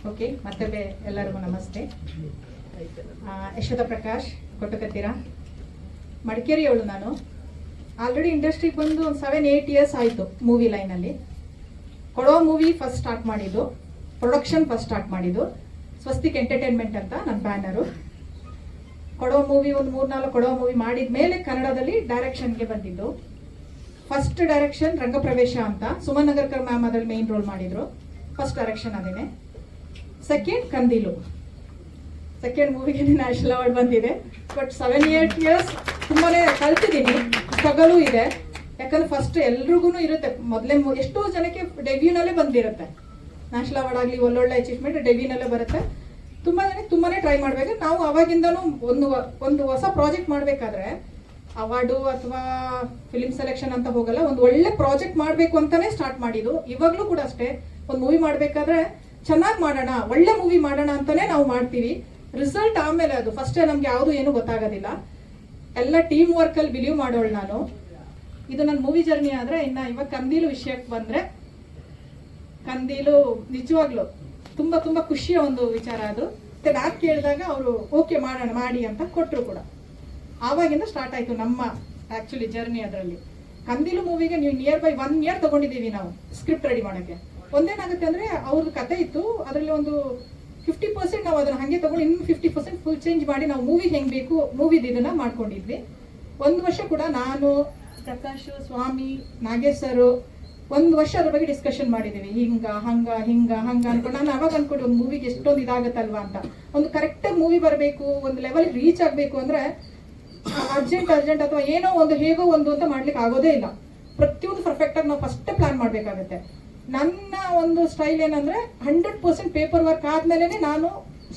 Okay, ಮತ್ತೊಮ್ಮೆ ಎಲ್ಲರಿಗೂ ನಮಸ್ತೆ. ಯಶೋಧ ಪ್ರಕಾಶ್ ಕೊಟ್ಟಕತ್ತೀರ, ಮಡಿಕೇರಿಯವಳು. ನಾನು ಆಲ್ರೆಡಿ ಇಂಡಸ್ಟ್ರಿಗೆ ಬಂದು ಒಂದು 7-8 ಇಯರ್ಸ್ ಆಯಿತು ಮೂವಿ ಲೈನಲ್ಲಿ. ಕೊಡೋ ಮೂವಿ ಫಸ್ಟ್ ಸ್ಟಾರ್ಟ್ ಮಾಡಿದ್ದು, ಪ್ರೊಡಕ್ಷನ್ ಫಸ್ಟ್ ಸ್ಟಾರ್ಟ್ ಮಾಡಿದ್ದು ಸ್ವಸ್ತಿಕ್ ಎಂಟರ್ಟೈನ್ಮೆಂಟ್ ಅಂತ ನನ್ನ ಬ್ಯಾನರು. ಕೊಡೋ ಮೂವಿ ಒಂದು 3-4 ಕೊಡೋ ಮೂವಿ ಮಾಡಿದ ಮೇಲೆ ಕನ್ನಡದಲ್ಲಿ ಡೈರೆಕ್ಷನ್ಗೆ ಬಂದಿದ್ದು. ಫಸ್ಟ್ ಡೈರೆಕ್ಷನ್ ರಂಗಪ್ರವೇಶ ಅಂತ, ಸುಮನ್ ನಗರ್ಕರ್ ಮ್ಯಾಮ್ ಅದರಲ್ಲಿ ಮೇನ್ ರೋಲ್ ಮಾಡಿದ್ರು. ಫಸ್ಟ್ ಡೈರೆಕ್ಷನ್ ಅದೇನೆ. ಸೆಕೆಂಡ್ ಕಂದೀಲು, ಸೆಕೆಂಡ್ ಮೂವಿಗೆ ನ್ಯಾಷನಲ್ ಅವಾರ್ಡ್ ಬಂದಿದೆ. ಬಟ್ 7-8 ಇಯರ್ಸ್ ತುಂಬಾ ಕಲ್ತಿದ್ದೀನಿ, ಸ್ಟ್ರಗಲು ಇದೆ. ಯಾಕಂದ್ರೆ ಫಸ್ಟ್ ಎಲ್ರಿಗೂ ಇರುತ್ತೆ, ಮೊದಲೇ ಎಷ್ಟೋ ಜನಕ್ಕೆ ಡೆಬ್ಯೂನಲ್ಲೇ ಬಂದಿರುತ್ತೆ. ನ್ಯಾಷನಲ್ ಅವಾರ್ಡ್ ಆಗಲಿ ಒಳ್ಳೊಳ್ಳೆ ಅಚೀವ್ಮೆಂಟ್ ಡೆಬ್ಯೂನಲ್ಲೇ ಬರುತ್ತೆ. ತುಂಬ ಜನಕ್ಕೆ ತುಂಬಾ ಟ್ರೈ ಮಾಡಬೇಕು. ನಾವು ಅವಾಗಿಂದನೂ ಒಂದು ಹೊಸ ಪ್ರಾಜೆಕ್ಟ್ ಮಾಡಬೇಕಾದ್ರೆ ಅವಾರ್ಡು ಅಥವಾ ಫಿಲಿಮ್ ಸೆಲೆಕ್ಷನ್ ಅಂತ ಹೋಗಲ್ಲ, ಒಂದು ಒಳ್ಳೆ ಪ್ರಾಜೆಕ್ಟ್ ಮಾಡಬೇಕು ಅಂತಾನೆ ಸ್ಟಾರ್ಟ್ ಮಾಡಿದ್ದು. ಇವಾಗಲೂ ಕೂಡ ಅಷ್ಟೇ, ಒಂದು ಮೂವಿ ಮಾಡಬೇಕಾದ್ರೆ ಚೆನ್ನಾಗಿ ಮಾಡೋಣ, ಒಳ್ಳೆ ಮೂವಿ ಮಾಡೋಣ ಅಂತಾನೆ ನಾವು ಮಾಡ್ತೀವಿ. ರಿಸಲ್ಟ್ ಆಮೇಲೆ, ಅದು ಫಸ್ಟೇ ನಮ್ಗೆ ಯಾವುದು ಏನು ಗೊತ್ತಾಗೋದಿಲ್ಲ. ಎಲ್ಲ ಟೀಮ್ ವರ್ಕಲ್ಲಿ ಬಿಲೀವ್ ಮಾಡೋಳು ನಾನು. ಇದು ನನ್ನ ಮೂವಿ ಜರ್ನಿ. ಆದರೆ ಇವಾಗ ಕಂದೀಲು ವಿಷಯಕ್ಕೆ ಬಂದರೆ, ಕಂದೀಲು ನಿಜವಾಗ್ಲು ತುಂಬ ತುಂಬ ಖುಷಿಯ ಒಂದು ವಿಚಾರ. ಅದು ಮತ್ತೆ ನಾನು ಕೇಳಿದಾಗ ಅವರು ಓಕೆ ಮಾಡೋಣ ಮಾಡಿ ಅಂತ ಕೊಟ್ಟರು ಕೂಡ. ಆವಾಗಿಂದ ಸ್ಟಾರ್ಟ್ ಆಯಿತು ನಮ್ಮ ಆ್ಯಕ್ಚುಲಿ ಜರ್ನಿ. ಅದರಲ್ಲಿ ಕಂದೀಲು ಮೂವಿಗೆ ನೀವು ನಿಯರ್ ಬೈ 1 ಇಯರ್ ತೊಗೊಂಡಿದ್ದೀವಿ ನಾವು ಸ್ಕ್ರಿಪ್ಟ್ ರೆಡಿ ಮಾಡೋಕ್ಕೆ. ಒಂದೇನಾಗುತ್ತೆ ಅಂದರೆ ಅವ್ರದ್ದು ಕತೆ ಇತ್ತು, ಅದರಲ್ಲಿ ಒಂದು 50% ನಾವು ಅದನ್ನು ಹಾಗೆ ತೊಗೊಂಡು ಇನ್ನು 50% ಫುಲ್ ಚೇಂಜ್ ಮಾಡಿ ನಾವು ಮೂವಿ ಹೆಂಗೆ ಬೇಕು ಮೂವಿದು ಇದನ್ನು ಮಾಡ್ಕೊಂಡಿದ್ವಿ. 1 ವರ್ಷ ಕೂಡ ನಾನು, ಪ್ರಕಾಶ್, ಸ್ವಾಮಿ, ನಾಗೇಶ್ ಸರು 1 ವರ್ಷ ಅದ್ರ ಬಗ್ಗೆ ಡಿಸ್ಕಷನ್ ಮಾಡಿದ್ದೀವಿ. ಹಿಂಗ ಅನ್ಕೊಂಡು ನಾನು ಅವಾಗ ಅನ್ಕೊಂಡು ಒಂದು ಮೂವಿಗೆ ಎಷ್ಟೊಂದು ಇದಾಗುತ್ತಲ್ವಾ ಅಂತ. ಒಂದು ಕರೆಕ್ಟಾಗಿ ಮೂವಿ ಬರಬೇಕು, ಒಂದು ಲೆವೆಲ್ ರೀಚ್ ಆಗಬೇಕು ಅಂದರೆ ಅರ್ಜೆಂಟ್ ಅಥವಾ ಏನೋ ಒಂದು ಹೇಗೋ ಒಂದು ಅಂತ ಮಾಡ್ಲಿಕ್ಕೆ ಆಗೋದೇ ಇಲ್ಲ. ಪ್ರತಿಯೊಂದು ಪರ್ಫೆಕ್ಟಾಗಿ ನಾವು ಫಸ್ಟೇ ಪ್ಲಾನ್ ಮಾಡಬೇಕಾಗುತ್ತೆ. ನನ್ನ ಒಂದು ಸ್ಟೈಲ್ ಏನಂದ್ರೆ 100% ಪೇಪರ್ ವರ್ಕ್ ಆದ್ಮೇಲೆ ನಾನು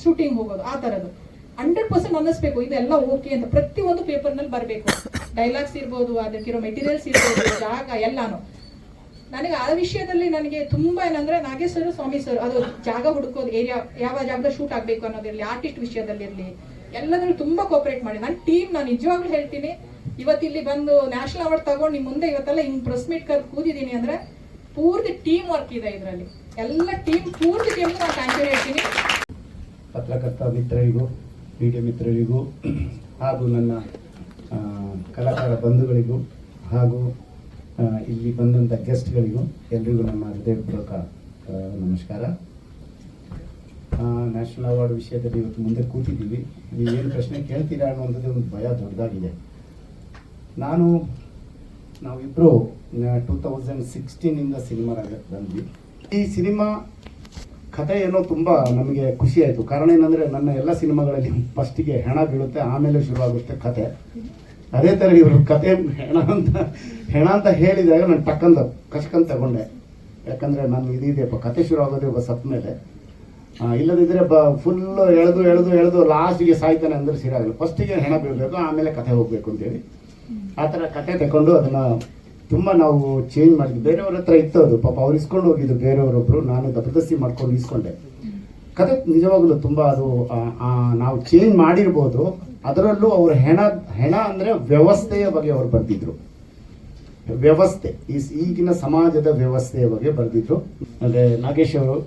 ಶೂಟಿಂಗ್ ಹೋಗೋದು. ಆ ಥರದ್ದು 100% ಅನ್ನಿಸ್ಬೇಕು ಇದೆಲ್ಲ ಓಕೆ ಅಂತ. ಪ್ರತಿಯೊಂದು ಪೇಪರ್ನಲ್ಲಿ ಬರಬೇಕು. ಡೈಲಾಗ್ಸ್ ಇರ್ಬೋದು, ಅದಕ್ಕಿರೋ ಮೆಟೀರಿಯಲ್ಸ್ ಇರ್ಬೋದು, ಜಾಗ ಎಲ್ಲಾನು. ನನಗೆ ಆ ವಿಷಯದಲ್ಲಿ ನನಗೆ ತುಂಬಾ ಏನಂದ್ರೆ ನಾಗೇಶ್ ಸರ್, ಸ್ವಾಮಿ ಸರ್, ಅದು ಜಾಗ ಹುಡುಕೋದು, ಏರಿಯಾ ಯಾವ ಜಾಗದಲ್ಲಿ ಶೂಟ್ ಆಗಬೇಕು ಅನ್ನೋದಿರಲಿ, ಆರ್ಟಿಸ್ಟ್ ವಿಷಯದಲ್ಲಿ ಇರಲಿ, ಎಲ್ಲದ್ರಲ್ಲಿ ತುಂಬಾ ಕೋಪರೇಟ್ ಮಾಡಿ. ನನ್ನ ಟೀಮ್, ನಾನು ನಿಜವಾಗ್ಲೂ ಹೇಳ್ತೀನಿ, ಇವತ್ತಿಲ್ಲಿ ಬಂದು ನ್ಯಾಷನಲ್ ಅವಾರ್ಡ್ ತಗೊಂಡು ನಿಮ್ಮ ಮುಂದೆ ಇವತ್ತೆಲ್ಲ ಹಿಂಗ್ ಪ್ರೆಸ್ ಮೀಟ್ ಕರೆದು ಕೂದಿದ್ದೀನಿ ಅಂದ್ರೆ ಪೂರ್ತಿ ಟೀಮ್ ವರ್ಕ್ ಇದೆ ಇದರಲ್ಲಿ. ಎಲ್ಲ ಪೂರ್ತಿ ಟೀಮ್ ನಾನು ಥ್ಯಾಂಕ್ ಯು ಹೇಳ್ತೀನಿ. ಪತ್ರಕರ್ತ ಮಿತ್ರರಿಗೂ, ಮೀಡಿಯಾ ಮಿತ್ರರಿಗೂ, ಹಾಗೂ ನನ್ನ ಕಲಾಕಾರ ಬಂಧುಗಳಿಗೂ, ಹಾಗೂ ಇಲ್ಲಿ ಬಂದಂಥ ಗೆಸ್ಟ್ಗಳಿಗೂ ಎಲ್ರಿಗೂ ನಮ್ಮ ಹೃದಯಪೂರ್ವಕ ನಮಸ್ಕಾರ. ನ್ಯಾಷನಲ್ ಅವಾರ್ಡ್ ವಿಷಯದಲ್ಲಿ ಇವತ್ತು ಮುಂದೆ ಕೂತಿದ್ದೀವಿ. ನೀವೇನು ಪ್ರಶ್ನೆ ಕೇಳ್ತೀರಾ ಅನ್ನುವಂಥದ್ದು ಒಂದು ಭಯ ದೊಡ್ಡದಾಗಿದೆ. ನಾವಿಬ್ಬರು 2016 ಸಿನಿಮಾ ಬಂದ್ವಿ. ಈ ಸಿನಿಮಾ ಕಥೆ ಏನೋ ತುಂಬ ನಮಗೆ ಖುಷಿ ಆಯಿತು. ಕಾರಣ ಏನಂದರೆ, ನನ್ನ ಎಲ್ಲ ಸಿನಿಮಾಗಳಲ್ಲಿ ಫಸ್ಟಿಗೆ ಹೆಣ ಬೀಳುತ್ತೆ, ಆಮೇಲೆ ಶುರುವಾಗುತ್ತೆ ಕತೆ. ಅದೇ ಥರ ಇವರು ಕತೆ ಹೆಣ ಅಂತ ಹೇಳಿದಾಗ ನಾನು ಟಕ್ಕಂತ ಕಚ್ಕಂತ ತಗೊಂಡೆ. ಯಾಕಂದರೆ ನಾನು ಇದೆಯಪ್ಪ, ಕತೆ ಶುರು ಆಗೋದೇ ಒಬ್ಬ ಸತ್ತ ಮೇಲೆ. ಇಲ್ಲದಿದ್ದರೆ ಫುಲ್ಲು ಎಳೆದು ಲಾಸ್ಟಿಗೆ ಸಾಯ್ತಾನೆ ಅಂದರೆ ಸರಿಯಾಗಲ್ಲ. ಫಸ್ಟಿಗೆ ಹೆಣ ಬೀಳಬೇಕು, ಆಮೇಲೆ ಕತೆ ಹೋಗಬೇಕು ಅಂತೇಳಿ ಆ ಥರ ಕತೆ ತಗೊಂಡು ಅದನ್ನು ತುಂಬ ನಾವು ಚೇಂಜ್ ಮಾಡಿದ್ವಿ. ಬೇರೆಯವ್ರ ಹತ್ರ ಇತ್ತು ಅದು, ಪಾಪ ಅವ್ರು ಇಸ್ಕೊಂಡು ಹೋಗಿದ್ದು ಬೇರೆಯವರೊಬ್ಬರು, ನಾನು ಜಬರ್ದಸ್ತಿ ಮಾಡ್ಕೊಂಡು ಇಸ್ಕೊಂಡೆ. ಕತೆ ನಿಜವಾಗ್ಲೂ ತುಂಬ ಅದು ನಾವು ಚೇಂಜ್ ಮಾಡಿರ್ಬೋದು. ಅದರಲ್ಲೂ ಅವರು ಹೆಣ ಅಂದರೆ ವ್ಯವಸ್ಥೆಯ ಬಗ್ಗೆ ಅವ್ರು ಬರೆದಿದ್ರು. ವ್ಯವಸ್ಥೆ, ಈಗಿನ ಸಮಾಜದ ವ್ಯವಸ್ಥೆಯ ಬಗ್ಗೆ ಬರೆದಿದ್ರು. ಅಂದರೆ ನಾಗೇಶ್ ಅವರು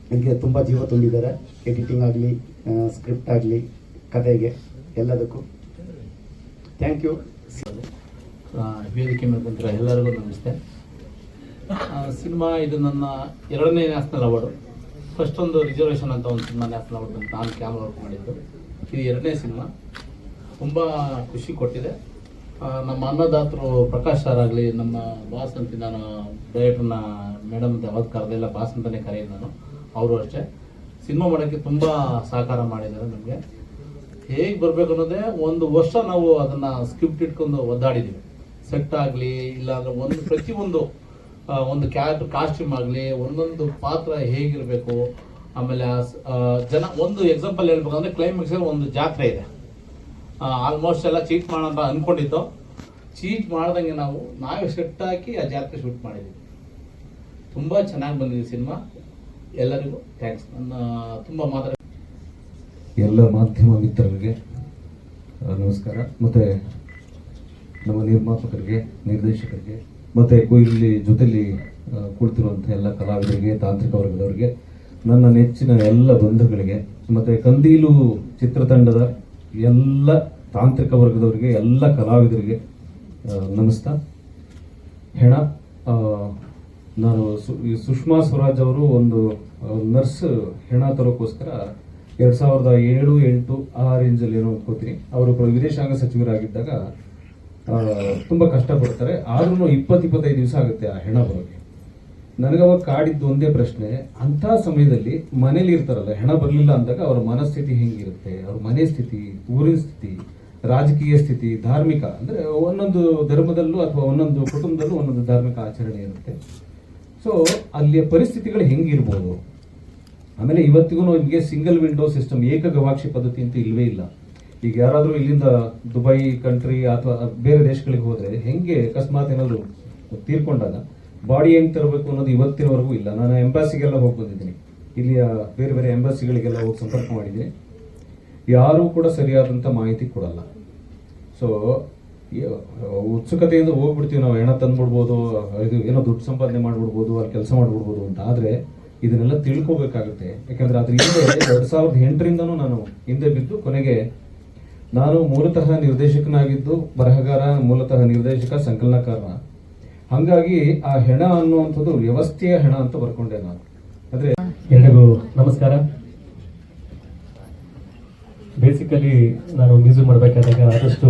ಇದಕ್ಕೆ ತುಂಬ ಜೀವ ತುಂಬಿದ್ದಾರೆ. ಎಡಿಟಿಂಗ್ ಆಗಲಿ, ಸ್ಕ್ರಿಪ್ಟ್ ಆಗಲಿ, ಕತೆಗೆ, ಎಲ್ಲದಕ್ಕೂ ಥ್ಯಾಂಕ್ ಯು. ವೇದಿಕೆ ಮೇಲೆ ಬಂದಿರೋ ಎಲ್ಲರಿಗೂ ನಮಸ್ತೆ. ಸಿನಿಮಾ ಇದು ನನ್ನ 2ನೇ ನ್ಯಾಷನಲ್ ಅವಾರ್ಡು. ಫಸ್ಟ್ ಒಂದು ರಿಸರ್ವೇಷನ್ ಅಂತ ಒಂದು ಸಿನಿಮಾ ನ್ಯಾಷನಲ್ ಅವಾರ್ಡ್ ಅಂತ ನಾನು ಕ್ಯಾಮ್ರಾ ವರ್ಕ್ ಮಾಡಿದ್ದು. ಇದು 2ನೇ ಸಿನಿಮಾ. ತುಂಬ ಖುಷಿ ಕೊಟ್ಟಿದೆ. ನಮ್ಮ ಅನ್ನದಾತರು ಪ್ರಕಾಶ್ ಸರ್ ಆಗಲಿ, ನಮ್ಮ ಬಾಸ್ ಅಂತ, ನಾನು ಡೈರೆಕ್ಟರ್ನ ಮೇಡಮ್ ಯಾವತ್ತು ಕರೆದಿಲ್ಲ, ಬಾಸ್ ಅಂತಲೇ ಕರೆಯೋದು ನಾನು. ಅವರು ಅಷ್ಟೇ ಸಿನಿಮಾ ಮಾಡೋಕ್ಕೆ ತುಂಬ ಸಹಕಾರ ಮಾಡಿದ್ದಾರೆ ನಮಗೆ. ಹೇಗೆ ಬರಬೇಕು ಅನ್ನೋದೇ 1 ವರ್ಷ ನಾವು ಅದನ್ನು ಸ್ಕ್ರಿಪ್ಟ್ ಇಟ್ಕೊಂಡು ಒದ್ದಾಡಿದ್ದೀವಿ. ಸೆಟ್ ಆಗಲಿ, ಇಲ್ಲಾಂದರೆ ಪ್ರತಿಯೊಂದು ಒಂದು ಕ್ಯಾರೆಕ್ಟರ್ ಕಾಸ್ಟ್ಯೂಮ್ ಆಗಲಿ, ಒಂದೊಂದು ಪಾತ್ರ ಹೇಗಿರಬೇಕು. ಆಮೇಲೆ ಜನ, ಒಂದು ಎಕ್ಸಾಂಪಲ್ ಹೇಳ್ಬೇಕಂದ್ರೆ, ಕ್ಲೈಮ್ಯಾಕ್ಸಲ್ಲಿ ಒಂದು ಜಾತ್ರೆ ಇದೆ. ಆಲ್ಮೋಸ್ಟ್ ಎಲ್ಲ ಚೀಟ್ ಮಾಡೋಣ ಅಂತ ಅಂದ್ಕೊಂಡಿದ್ದು, ಚೀಟ್ ಮಾಡ್ದಂಗೆ ನಾವೇ ಸೆಟ್ ಹಾಕಿ ಆ ಜಾತ್ರೆ ಶೂಟ್ ಮಾಡಿದ್ದೀವಿ. ತುಂಬ ಚೆನ್ನಾಗಿ ಬಂದಿದೆ ಸಿನಿಮಾ. ಎಲ್ಲರಿಗೂ ಥ್ಯಾಂಕ್ಸ್. ನನ್ನ ತುಂಬ ಎಲ್ಲ ಮಾಧ್ಯಮ ಮಿತ್ರರಿಗೆ ನಮಸ್ಕಾರ. ಮತ್ತು ನಮ್ಮ ನಿರ್ಮಾಪಕರಿಗೆ, ನಿರ್ದೇಶಕರಿಗೆ, ಮತ್ತು ಇಲ್ಲಿ ಜೊತೆಲಿ ಕುಳಿತಿರುವಂಥ ಎಲ್ಲ ಕಲಾವಿದರಿಗೆ, ತಾಂತ್ರಿಕ ವರ್ಗದವರಿಗೆ ನನ್ನ ನೆಚ್ಚಿನ ಎಲ್ಲ ಬಂಧುಗಳಿಗೆ ಮತ್ತು ಕಂದೀಲು ಚಿತ್ರತಂಡದ ಎಲ್ಲ ತಾಂತ್ರಿಕ ವರ್ಗದವರಿಗೆ, ಎಲ್ಲ ಕಲಾವಿದರಿಗೆ ನಮಸ್ತಾ. ಹೆಣ, ನಾನು ಈ ಸುಷ್ಮಾ ಸ್ವರಾಜ್ ಅವರು ಒಂದು ನರ್ಸ್ ಹೆಣ ತರೋಕ್ಕೋಸ್ಕರ 2007, 8 ಆ ರೇಂಜಲ್ಲಿ ಏನೋ ಅನ್ಕೋತೀನಿ, ಅವರು ವಿದೇಶಾಂಗ ಸಚಿವರಾಗಿದ್ದಾಗ ತುಂಬ ಕಷ್ಟಪಡ್ತಾರೆ. ಆದ್ರೂ 20-25 ದಿವಸ ಆಗುತ್ತೆ ಆ ಹೆಣ ಬರೋಕ್ಕೆ. ನನಗವಾಗ ಕಾಡಿದ್ದು ಒಂದೇ ಪ್ರಶ್ನೆ, ಅಂಥ ಸಮಯದಲ್ಲಿ ಮನೇಲಿ ಇರ್ತಾರಲ್ಲ, ಹೆಣ ಬರಲಿಲ್ಲ ಅಂದಾಗ ಅವರ ಮನಸ್ಥಿತಿ ಹೆಂಗಿರುತ್ತೆ, ಅವ್ರ ಮನೆ ಸ್ಥಿತಿ, ಊರಿನ ಸ್ಥಿತಿ, ರಾಜಕೀಯ ಸ್ಥಿತಿ, ಧಾರ್ಮಿಕ, ಅಂದರೆ ಒಂದೊಂದು ಧರ್ಮದಲ್ಲೂ ಅಥವಾ ಒಂದೊಂದು ಕುಟುಂಬದಲ್ಲೂ ಒಂದೊಂದು ಧಾರ್ಮಿಕ ಆಚರಣೆ ಇರುತ್ತೆ. ಸೊ ಅಲ್ಲಿಯ ಪರಿಸ್ಥಿತಿಗಳು ಹೆಂಗಿರ್ಬೋದು. ಆಮೇಲೆ ಇವತ್ತಿಗೂ ನಿಮಗೆ ಸಿಂಗಲ್ ವಿಂಡೋ ಸಿಸ್ಟಮ್, ಏಕ ಗವಾಕ್ಷಿ ಪದ್ಧತಿ ಅಂತ ಇಲ್ವೇ ಇಲ್ಲ. ಈಗ ಯಾರಾದರೂ ಇಲ್ಲಿಂದ ದುಬೈ ಕಂಟ್ರಿ ಅಥವಾ ಬೇರೆ ದೇಶಗಳಿಗೆ ಹೋದರೆ ಹೆಂಗೆ ಅಕಸ್ಮಾತ್ ಏನಾದರೂ ತೀರ್ಕೊಂಡಾಗ ಬಾಡಿ ಹೆಂಗೆ ತರಬೇಕು ಅನ್ನೋದು ಇವತ್ತಿನವರೆಗೂ ಇಲ್ಲ. ನಾನು ಎಂಬಾಸಿಗೆಲ್ಲ ಹೋಗಿ ಬಂದಿದ್ದೀನಿ, ಇಲ್ಲಿಯ ಬೇರೆ ಬೇರೆ ಎಂಬಾಸಿಗಳಿಗೆಲ್ಲ ಹೋಗಿ ಸಂಪರ್ಕ ಮಾಡಿದ್ದೀನಿ, ಯಾರೂ ಕೂಡ ಸರಿಯಾದಂಥ ಮಾಹಿತಿ ಕೊಡಲ್ಲ. ಸೊ ಉತ್ಸುಕತೆಯಿಂದ ಹೋಗ್ಬಿಡ್ತೀವಿ ನಾವು, ಹೆಣ ತಂದ್ಬಿಡ್ಬೋದು, ಇದು ಏನೋ ದುಡ್ಡು ಸಂಪಾದನೆ ಮಾಡಿಬಿಡ್ಬೋದು, ಅಲ್ಲಿ ಕೆಲಸ ಮಾಡಿಬಿಡ್ಬೋದು ಅಂತ. ಆದರೆ ಇದನ್ನೆಲ್ಲ ತಿಳ್ಕೋಬೇಕಾಗುತ್ತೆ. ಯಾಕಂದರೆ ಅದ್ರ ಹಿಂದೆ 2008ರಿಂದನೂ ನಾನು ಹಿಂದೆ ಬಿದ್ದು ಕೊನೆಗೆ ನಾನು ಮೂಲತಃ ನಿರ್ದೇಶಕನಾಗಿದ್ದು, ಬರಹಗಾರ, ಮೂಲತಃ ನಿರ್ದೇಶಕ, ಸಂಕಲನಕಾರ. ಹಾಗಾಗಿ ಆ ಹೆಣ ಅನ್ನುವಂಥದ್ದು ವ್ಯವಸ್ಥೆಯ ಹೆಣ ಅಂತ ಬರ್ಕೊಂಡೆ ನಾನು. ಅಂದರೆ ಎಲ್ರಿಗೂ ನಮಸ್ಕಾರ. ಬೇಸಿಕಲಿ ನಾನು ಮ್ಯೂಸಿಕ್ ಮಾಡಬೇಕಾದಾಗ ಆದಷ್ಟು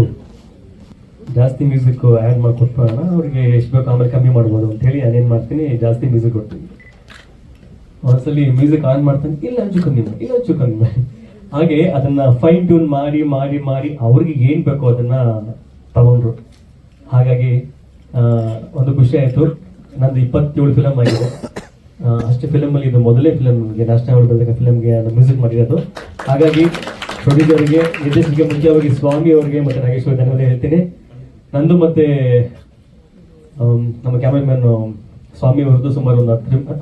ಜಾಸ್ತಿ ಮ್ಯೂಸಿಕ್ ಆ್ಯಡ್ ಮಾಡಿಕೊಟ್ಬಿಡೋಣ, ಅವ್ರಿಗೆ ಎಷ್ಟು ಬೇಕು ಆಮೇಲೆ ಕಮ್ಮಿ ಮಾಡ್ಬೋದು ಅಂತೇಳಿ ನಾನೇನು ಮಾಡ್ತೀನಿ, ಜಾಸ್ತಿ ಮ್ಯೂಸಿಕ್ ಕೊಡ್ತೀನಿ. ಒಂದ್ಸಲಿ ಮ್ಯೂಸಿಕ್ ಆನ್ ಮಾಡ್ತಾನೆ, ಇಲ್ಲ ಒಂಚು ಕಮ್ಮಿ ಹಾಗೆ ಅದನ್ನ ಫೈನ್ ಟ್ಯೂನ್ ಮಾಡಿ ಮಾಡಿ ಮಾಡಿ ಅವ್ರಿಗೆ ಏನು ಬೇಕೋ ಅದನ್ನ ತಗೊಂಡ್ರು. ಹಾಗಾಗಿ ಒಂದು ಖುಷಿ ಆಯಿತು. ನಂದು 27 ಫಿಲಮ್ ಆಗಿದೆ. ಅಷ್ಟು ಫಿಲಮಲ್ಲಿ ಇದು ಮೊದಲೇ ಫಿಲಮ್, ನನಗೆ ನ್ಯಾಷನಲ್ ಅವಾರ್ಡ್ ಬಂದಾಗ ಫಿಲಮ್ಗೆ ನಾನು ಮ್ಯೂಸಿಕ್ ಮಾಡಿರೋದು. ಹಾಗಾಗಿ ಪ್ರೊಡ್ಯೂಸರ್ಗೆ, ನಿರ್ದೇಶಕರಿಗೆ, ಮುಖ್ಯವಾಗಿ ಸ್ವಾಮಿ ಅವರಿಗೆ ಮತ್ತು ನಾಗೇಶ್ ಅವ್ರಿಗೆ ಧನ್ಯವಾದ ಹೇಳ್ತೀನಿ. ನಂದು ಮತ್ತು ನಮ್ಮ ಕ್ಯಾಮ್ರಾಮನ್ ಸ್ವಾಮಿ ಅವ್ರದ್ದು ಸುಮಾರು ಒಂದು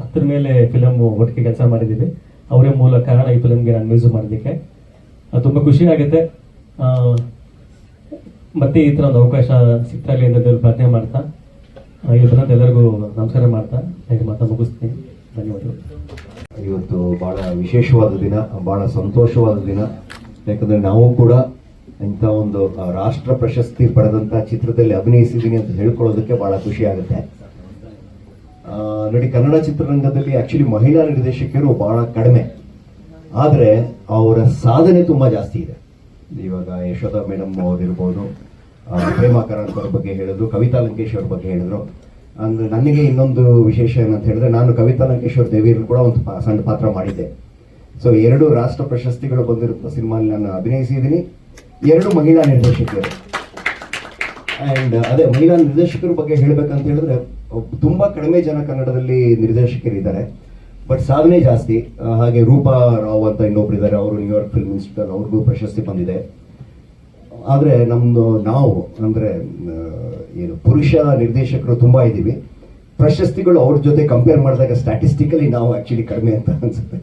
10 ಮೇಲೆ ಫಿಲಮ್ ಒಟ್ಟಿಗೆ ಕೆಲಸ ಮಾಡಿದ್ದೀವಿ. ಅವರೇ ಮೂಲ ಕಾರಣ ಈ ಫಿಲಮ್ಗೆ ನಾನು ಮ್ಯೂಸಿಕ್ ಮಾಡೋದಕ್ಕೆ. ತುಂಬ ಖುಷಿ ಆಗುತ್ತೆ. ಮತ್ತೆ ಈ ಥರ ಒಂದು ಅವಕಾಶ ಸಿಗ್ತಾಗಲಿ ಅಂತ ದೇವ್ರು ಪ್ರಾರ್ಥನೆ ಮಾಡ್ತಾ, ಇಲ್ಲಿ ಬಂದಂತ ಎಲ್ಲರಿಗೂ ನಮಸ್ಕಾರ ಮಾಡ್ತಾ ಹೇಗೆ ಮಾತಾ ಮುಗಿಸ್ತೀನಿ. ಧನ್ಯವಾದಗಳು. ಇವತ್ತು ಬಹಳ ವಿಶೇಷವಾದ ದಿನ, ಬಹಳ ಸಂತೋಷವಾದ ದಿನ. ಯಾಕಂದ್ರೆ ನಾವು ಕೂಡ ಇಂಥ ಒಂದು ರಾಷ್ಟ್ರ ಪ್ರಶಸ್ತಿ ಪಡೆದಂಥ ಚಿತ್ರದಲ್ಲಿ ಅಭಿನಯಿಸಿದ್ದೀನಿ ಅಂತ ಹೇಳ್ಕೊಳ್ಳೋದಕ್ಕೆ ಬಹಳ ಖುಷಿ ಆಗುತ್ತೆ. ನೋಡಿ, ಕನ್ನಡ ಚಿತ್ರರಂಗದಲ್ಲಿ ಆಕ್ಚುಲಿ ಮಹಿಳಾ ನಿರ್ದೇಶಕರು ಬಹಳ ಕಡಿಮೆ, ಆದರೆ ಅವರ ಸಾಧನೆ ತುಂಬ ಜಾಸ್ತಿ ಇದೆ. ಇವಾಗ ಯಶೋಧ ಮೇಡಮ್ ಅವರಿರ್ಬೋದು, ಪ್ರೇಮಾ ಕಾರಂತ್ ಅವ್ರ ಬಗ್ಗೆ ಹೇಳಿದ್ರು, ಕವಿತಾ ಲಂಕೇಶ್ ಅವ್ರ ಬಗ್ಗೆ ಹೇಳಿದ್ರು. ಅಂದ್ರೆ ನನಗೆ ಇನ್ನೊಂದು ವಿಶೇಷ ಏನಂತ ಹೇಳಿದ್ರೆ, ನಾನು ಕವಿತಾ ಲಂಕೇಶ್ ಅವ್ರ ದೇವಿಯಲ್ಲಿ ಕೂಡ ಒಂದು ಸಣ್ಣ ಪಾತ್ರ ಮಾಡಿದ್ದೆ. ಸೊ 2 ರಾಷ್ಟ್ರ ಪ್ರಶಸ್ತಿಗಳು ಬಂದಿರುವ ಸಿನಿಮಾಲ್ಲಿ ನಾನು ಅಭಿನಯಿಸಿದ್ದೀನಿ. 2 ಮಹಿಳಾ ನಿರ್ದೇಶಕರು. ಆ್ಯಂಡ್ ಅದೇ ಮಹಿಳಾ ನಿರ್ದೇಶಕರ ಬಗ್ಗೆ ಹೇಳ್ಬೇಕಂತ ಹೇಳಿದ್ರೆ, ತುಂಬ ಕಡಿಮೆ ಜನ ಕನ್ನಡದಲ್ಲಿ ನಿರ್ದೇಶಕರಿದ್ದಾರೆ, ಬಟ್ ಸಾಧನೆ ಜಾಸ್ತಿ. ಹಾಗೆ ರೂಪಾ ರಾವ್ ಅಂತ ಇನ್ನೊಬ್ರು ಇದ್ದಾರೆ, ಅವರು ನ್ಯೂಯಾರ್ಕ್ ಫಿಲ್ಮ್ ಇನ್ಸ್ಟಿಟ್ಯೂಟ್, ಅವ್ರಿಗೂ ಪ್ರಶಸ್ತಿ ಬಂದಿದೆ. ಆದರೆ ನಾವು ಅಂದರೆ ಏನು ಪುರುಷ ನಿರ್ದೇಶಕರು ತುಂಬ ಇದ್ದೀವಿ. ಪ್ರಶಸ್ತಿಗಳು ಅವ್ರ ಜೊತೆ ಕಂಪೇರ್ ಮಾಡಿದಾಗ ಸ್ಟ್ಯಾಟಿಸ್ಟಿಕಲಿ ನಾವು ಆ್ಯಕ್ಚುಲಿ ಕಡಿಮೆ ಅಂತ ಅನ್ಸುತ್ತೆ.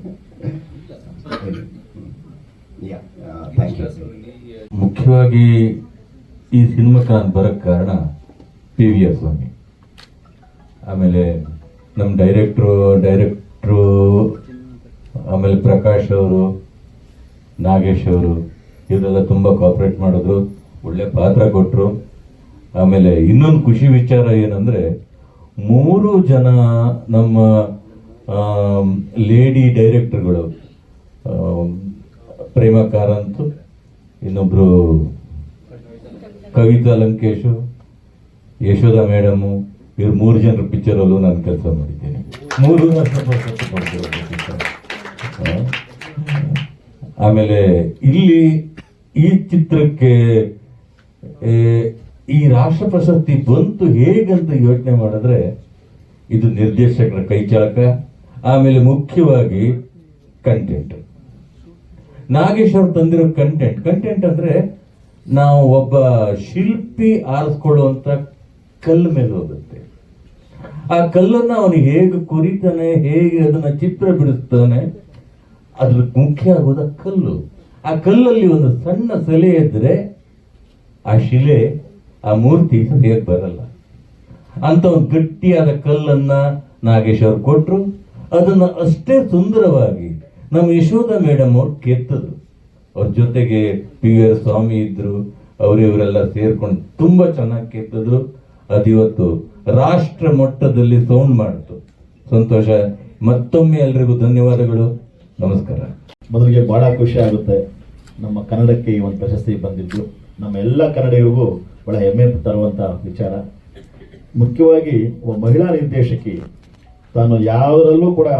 Thank you. ಮುಖ್ಯವಾಗಿ ಈ ಸಿನಿಮಾಕ್ಕೆ ನಾನು ಬರೋಕ್ಕೆ ಕಾರಣ PVR ಸ್ವಾಮಿ, ಆಮೇಲೆ ನಮ್ಮ ಡೈರೆಕ್ಟ್ರು, ಆಮೇಲೆ ಪ್ರಕಾಶ್ ಅವರು, ನಾಗೇಶ್ ಅವರು, ಇವರೆಲ್ಲ ತುಂಬ ಕೋಆಪ್ರೇಟ್ ಮಾಡಿದ್ರು, ಒಳ್ಳೆ ಪಾತ್ರ ಕೊಟ್ಟರು. ಆಮೇಲೆ ಇನ್ನೊಂದು ಖುಷಿ ವಿಚಾರ ಏನಂದರೆ, 3 ಜನ ನಮ್ಮ ಲೇಡಿ ಡೈರೆಕ್ಟರ್ಗಳು, ಪ್ರೇಮಾ ಕಾರಂತ್, ಇನ್ನೊಬ್ರು ಕವಿತಾ ಲಂಕೇಶು, ಯಶೋಧ ಮೇಡಮು, ಇವ್ರು 3 ಜನರ ಪಿಕ್ಚರಲ್ಲೂ ನಾನು ಕೆಲಸ ಮಾಡಿದ್ದೇನೆ. 3 ಆಮೇಲೆ ಇಲ್ಲಿ ಈ ಚಿತ್ರಕ್ಕೆ ಈ ರಾಷ್ಟ್ರ ಪ್ರಶಸ್ತಿ ಬಂತು ಹೇಗಂತ ಯೋಚನೆ ಮಾಡಿದ್ರೆ, ಇದು ನಿರ್ದೇಶಕರ ಕೈಚಾಳಕ, ಆಮೇಲೆ ಮುಖ್ಯವಾಗಿ ಕಂಟೆಂಟ್. ನಾಗೇಶ್ ಅವ್ರು ತಂದಿರೋ ಕಂಟೆಂಟ್ ಅಂದ್ರೆ, ನಾವು ಒಬ್ಬ ಶಿಲ್ಪಿ ಆರಿಸ್ಕೊಳ್ಳುವಂತ ಕಲ್ಲು ಮೇಲೆ ಹೋಗುತ್ತೆ. ಆ ಕಲ್ಲನ್ನ ಅವನು ಹೇಗೆ ಕುರಿತಾನೆ, ಹೇಗೆ ಅದನ್ನ ಚಿತ್ರ ಬಿಡಿಸ್ತಾನೆ, ಅದ್ರ ಮುಖ್ಯ ಆಗೋದ ಕಲ್ಲು. ಆ ಕಲ್ಲಲ್ಲಿ ಒಂದು ಸಣ್ಣ ಸೆಲೆ ಇದ್ರೆ ಆ ಶಿಲೆ, ಆ ಮೂರ್ತಿ ಸರಿಯಾಗಿ ಬರಲ್ಲ. ಅಂತ ಒಂದು ಗಟ್ಟಿಯಾದ ಕಲ್ಲನ್ನ ನಾಗೇಶ್ ಅವ್ರು ಕೊಟ್ರು. ಅದನ್ನ ಅಷ್ಟೇ ಸುಂದರವಾಗಿ ನಮ್ಮ ಯಶೋಧ ಮೇಡಮ್ ಅವ್ರು ಕೆತ್ತದ್ರು. ಅವ್ರ ಜೊತೆಗೆ ಪಿ ವಿ ಆರ್ ಸ್ವಾಮಿ ಇದ್ರು, ಇವರೆಲ್ಲ ಸೇರ್ಕೊಂಡು ತುಂಬಾ ಚೆನ್ನಾಗಿ ಕೆತ್ತದ್ರು. ಅದಿವತ್ತು ರಾಷ್ಟ್ರ ಮಟ್ಟದಲ್ಲಿ ಸೌಂಡ್ ಮಾಡ್ತು. ಸಂತೋಷ. ಮತ್ತೊಮ್ಮೆ ಎಲ್ರಿಗೂ ಧನ್ಯವಾದಗಳು. ನಮಸ್ಕಾರ. ಮೊದಲಿಗೆ ಬಹಳ ಖುಷಿ ಆಗುತ್ತೆ ನಮ್ಮ ಕನ್ನಡಕ್ಕೆ ಈ ಒಂದು ಪ್ರಶಸ್ತಿ ಬಂದಿದ್ದು ನಮ್ಮ ಎಲ್ಲ ಕನ್ನಡಿಗರಿಗೂ ಬಹಳ ಹೆಮ್ಮೆ ತರುವಂತ ವಿಚಾರ. ಮುಖ್ಯವಾಗಿ ಒಬ್ಬ ಮಹಿಳಾ ನಿರ್ದೇಶಕಿ ತಾನು ಯಾವುದರಲ್ಲೂ ಕೂಡ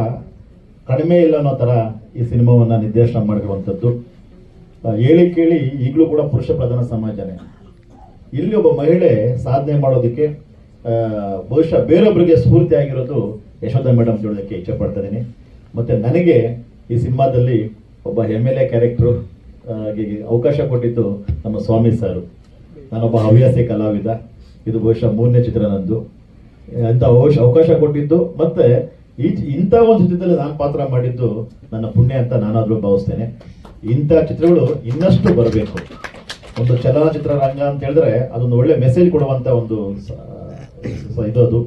ಕಡಿಮೆ ಇಲ್ಲ ಅನ್ನೋ ತರ ಈ ಸಿನಿಮಾವನ್ನ ನಿರ್ದೇಶನ ಮಾಡಿರುವಂಥದ್ದು. ಹೇಳಿ ಕೇಳಿ ಈಗಲೂ ಕೂಡ ಪುರುಷ ಪ್ರಧಾನ ಸಮಾಜನೇ. ಇಲ್ಲಿ ಒಬ್ಬ ಮಹಿಳೆ ಸಾಧನೆ ಮಾಡೋದಕ್ಕೆ ಬಹುಶಃ ಬೇರೊಬ್ಬರಿಗೆ ಸ್ಫೂರ್ತಿ ಆಗಿರೋದು ಯಶೋಧ ಮೇಡಮ್ ಹೇಳೋದಕ್ಕೆ ಇಷ್ಟಪಡ್ತಾ ಇದ್ದೀನಿ. ಮತ್ತೆ ನನಗೆ ಈ ಸಿನಿಮಾದಲ್ಲಿ ಒಬ್ಬ MLA ಕ್ಯಾರೆಕ್ಟರ್ ಅವಕಾಶ ಕೊಟ್ಟಿದ್ದು ನಮ್ಮ ಸ್ವಾಮಿ ಸರ್. ನಾನೊಬ್ಬ ಹವ್ಯಾಸಿ ಕಲಾವಿದ. ಇದು ಬಹುಶಃ 3ನೇ ಚಿತ್ರ ನಂದು. ಅಂತ ಅವಕಾಶ ಕೊಟ್ಟಿದ್ದು ಮತ್ತೆ ಇಂಥ ಒಂದು ಚಿತ್ರದಲ್ಲಿ ನಾನು ಪಾತ್ರ ಮಾಡಿದ್ದು ನನ್ನ ಪುಣ್ಯ ಅಂತ ನಾನಾದ್ರೂ ಭಾವಿಸ್ತೇನೆ. ಇಂಥ ಚಿತ್ರಗಳು ಇನ್ನಷ್ಟು ಬರಬೇಕು. ಒಂದು ಚಲನಚಿತ್ರ ರಂಗ ಅಂತ ಹೇಳಿದ್ರೆ ಅದೊಂದು ಒಳ್ಳೆ ಮೆಸೇಜ್ ಕೊಡುವಂತ ಒಂದು ಇದು ಅದು.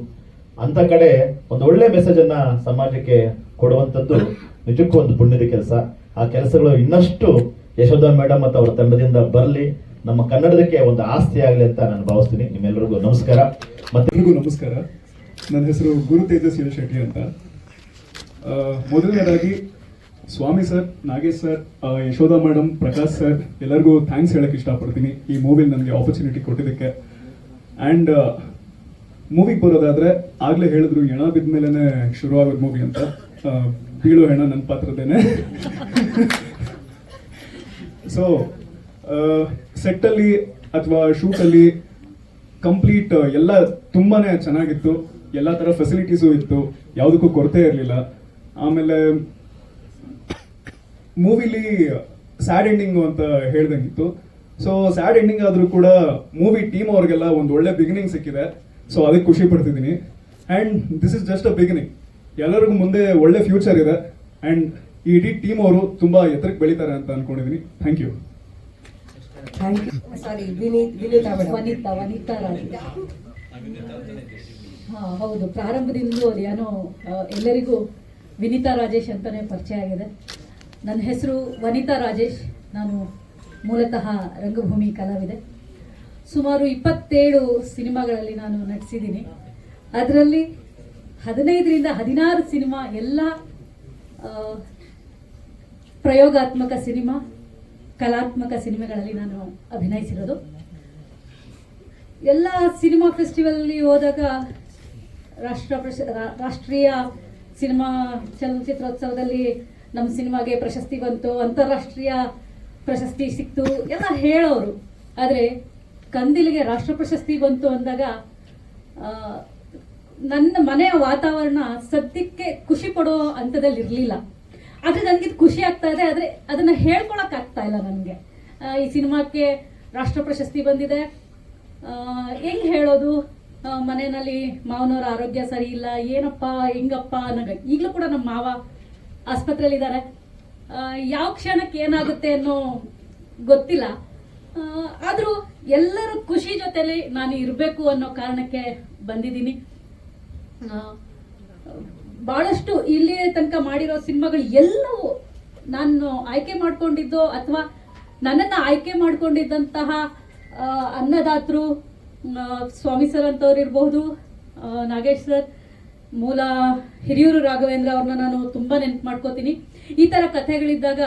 ಅಂತ ಕಡೆ ಒಂದು ಒಳ್ಳೆ ಮೆಸೇಜ್ ಅನ್ನ ಸಮಾಜಕ್ಕೆ ಕೊಡುವಂಥದ್ದು ನಿಜಕ್ಕೂ ಒಂದು ಪುಣ್ಯದ ಕೆಲಸ. ಆ ಕೆಲಸಗಳು ಇನ್ನಷ್ಟು ಯಶೋಧ ಮೇಡಮ್ ಮತ್ತು ಅವರ ತಂಡದಿಂದ ಬರಲಿ, ನಮ್ಮ ಕನ್ನಡದಕ್ಕೆ ಒಂದು ಆಸ್ತಿ ಆಗಲಿ ಅಂತ ನಾನು ಭಾವಿಸ್ತೀನಿ. ನಿಮ್ಮೆಲ್ಲರಿಗೂ ನಮಸ್ಕಾರ. ಮತ್ತೆ ನಮಸ್ಕಾರ. ನನ್ನ ಹೆಸರು ಗುರು ತೇಜಸ್ವಿ ಶೆಟ್ಟಿ ಅಂತ. ಮೊದಲನೇದಾಗಿ Swamy sir, Nagesh sir, Yashodha madam, Prakash sir ಎಲ್ಲರಿಗೂ ಥ್ಯಾಂಕ್ಸ್ ಹೇಳಕ್ ಇಷ್ಟಪಡ್ತೀನಿ ಈ ಮೂವಿಲಿ ನನಗೆ ಆಪರ್ಚುನಿಟಿ ಕೊಟ್ಟಿದ್ದಕ್ಕೆ. ಆ್ಯಂಡ್ ಮೂವಿಗೆ ಬರೋದಾದ್ರೆ ಆಗ್ಲೇ ಹೇಳಿದ್ರು ಹೆಣ ಬಿದ್ಮೇಲೆ ಶುರುವಾಗೋದು ಮೂವಿ ಅಂತ. ಬೀಳೋ ಹೆಣ ನನ್ನ ಪಾತ್ರದೇನೆ. ಸೊ ಸೆಟ್ಟಲ್ಲಿ ಅಥವಾ ಶೂಟಲ್ಲಿ ಕಂಪ್ಲೀಟ್ ಎಲ್ಲ ತುಂಬಾನೇ ಚೆನ್ನಾಗಿತ್ತು. ಎಲ್ಲ ಥರ ಫೆಸಿಲಿಟೀಸು ಇತ್ತು, ಯಾವುದಕ್ಕೂ ಕೊರತೆ ಇರಲಿಲ್ಲ. ಆಮೇಲೆ ಮೂವಿಲಿ ಸ್ಯಾಡ್ ಎಂಡಿಂಗು ಅಂತ ಹೇಳ್ದಂಗಿತ್ತು. ಸೊ ಸ್ಯಾಡ್ ಎಂಡಿಂಗ್ ಆದರೂ ಕೂಡ ಮೂವಿ ಟೀಮ್ ಅವ್ರಿಗೆಲ್ಲ ಒಂದು ಒಳ್ಳೆ ಬಿಗಿನಿಂಗ್ ಸಿಕ್ಕಿದೆ. ಸೊ ಅದಕ್ಕೆ ಖುಷಿ ಪಡ್ತಿದ್ದೀನಿ. And this is just a beginning. ಎಲ್ಲರಿಗೂ ಮುಂದೆ ಒಳ್ಳೆ ಫ್ಯೂಚರ್ ಇದೆ. ಆ್ಯಂಡ್ ಈ ಇಡೀ ಟೀಮ್ ಅವರು ತುಂಬ ಎತ್ತರಕ್ಕೆ ಬೆಳೀತಾರೆ ಅಂತ ಅನ್ಕೊಂಡಿದ್ದೀನಿ. Thank you. Sorry, Vanitha Rajesh. ಹೌದು, ಪ್ರಾರಂಭದಿಂದಲೂ ಅದೇನೋ ಎಲ್ಲರಿಗೂ ವಿನಿತಾ ರಾಜೇಶ್ ಅಂತಾನೆ ಪರಿಚಯ ಆಗಿದೆ. ನನ್ನ ಹೆಸರು ವನಿತಾ ರಾಜೇಶ್. ನಾನು ಮೂಲತಃ ರಂಗಭೂಮಿ ಕಲಾವಿದೆ. ಸುಮಾರು 27 ಸಿನಿಮಾಗಳಲ್ಲಿ ನಾನು ನಟಿಸಿದ್ದೀನಿ. ಅದರಲ್ಲಿ 15ರಿಂದ 16 ಸಿನಿಮಾ ಎಲ್ಲ ಪ್ರಯೋಗಾತ್ಮಕ ಸಿನಿಮಾ, ಕಲಾತ್ಮಕ ಸಿನಿಮಾಗಳಲ್ಲಿ ನಾನು ಅಭಿನಯಿಸಿರೋದು. ಎಲ್ಲ ಸಿನಿಮಾ ಫೆಸ್ಟಿವಲ್ಲಿ ಹೋದಾಗ ರಾಷ್ಟ್ರೀಯ ಸಿನಿಮಾ ಚಲನಚಿತ್ರೋತ್ಸವದಲ್ಲಿ ನಮ್ಮ ಸಿನಿಮಾಗೆ ಪ್ರಶಸ್ತಿ ಬಂತು, ಅಂತಾರಾಷ್ಟ್ರೀಯ ಪ್ರಶಸ್ತಿ ಸಿಕ್ತು ಎಲ್ಲ ಹೇಳೋರು. ಆದರೆ ಕಂದಿಲಿಗೆ ರಾಷ್ಟ್ರ ಪ್ರಶಸ್ತಿ ಬಂತು ಅಂದಾಗ ನನ್ನ ಮನೆಯ ವಾತಾವರಣ ಸದ್ಯಕ್ಕೆ ಖುಷಿ ಪಡೋ ಹಂತದಲ್ಲಿ ಇರಲಿಲ್ಲ. ಆದರೆ ನನಗಿದು ಖುಷಿ ಆಗ್ತಾ ಇದೆ. ಆದರೆ ಅದನ್ನು ಹೇಳ್ಕೊಳಕ್ ಆಗ್ತಾ ಇಲ್ಲ ನನಗೆ. ಈ ಸಿನಿಮಾಕ್ಕೆ ರಾಷ್ಟ್ರ ಪ್ರಶಸ್ತಿ ಬಂದಿದೆ, ಹೆಂಗೆ ಹೇಳೋದು? ಮನೆಯಲ್ಲಿ ಮಾವನವರ ಆರೋಗ್ಯ ಸರಿ ಇಲ್ಲ, ಏನಪ್ಪ ಹೆಂಗಪ್ಪ ಅನ್ನೋ. ಈಗಲೂ ಕೂಡ ನಮ್ಮ ಮಾವ ಆಸ್ಪತ್ರೆಯಲ್ಲಿದ್ದಾರೆ. ಯಾವ ಕ್ಷಣಕ್ಕೆ ಏನಾಗುತ್ತೆ ಅನ್ನೋ ಗೊತ್ತಿಲ್ಲ. ಆದರೂ ಎಲ್ಲರ ಖುಷಿ ಜೊತೆಲಿ ನಾನು ಇರಬೇಕು ಅನ್ನೋ ಕಾರಣಕ್ಕೆ ಬಂದಿದ್ದೀನಿ. ಭಾಳಷ್ಟು ಇಲ್ಲಿ ತನಕ ಮಾಡಿರೋ ಸಿನಿಮಾಗಳು ಎಲ್ಲವೂ ನಾನು ಆಯ್ಕೆ ಮಾಡ್ಕೊಂಡಿದ್ದೋ ಅಥವಾ ನನ್ನನ್ನು ಆಯ್ಕೆ ಮಾಡ್ಕೊಂಡಿದ್ದಂತಹ ಅನ್ನದಾತರು ಸ್ವಾಮಿ ಸರ್ ಅಂತವ್ರು ಇರಬಹುದು, ನಾಗೇಶ್ ಸರ್, ಮೂಲ ಹಿರಿಯೂರು ರಾಘವೇಂದ್ರ ಅವ್ರನ್ನ ನಾನು ತುಂಬ ನೆನ್ಪು ಮಾಡ್ಕೋತೀನಿ. ಈ ಥರ ಕಥೆಗಳಿದ್ದಾಗ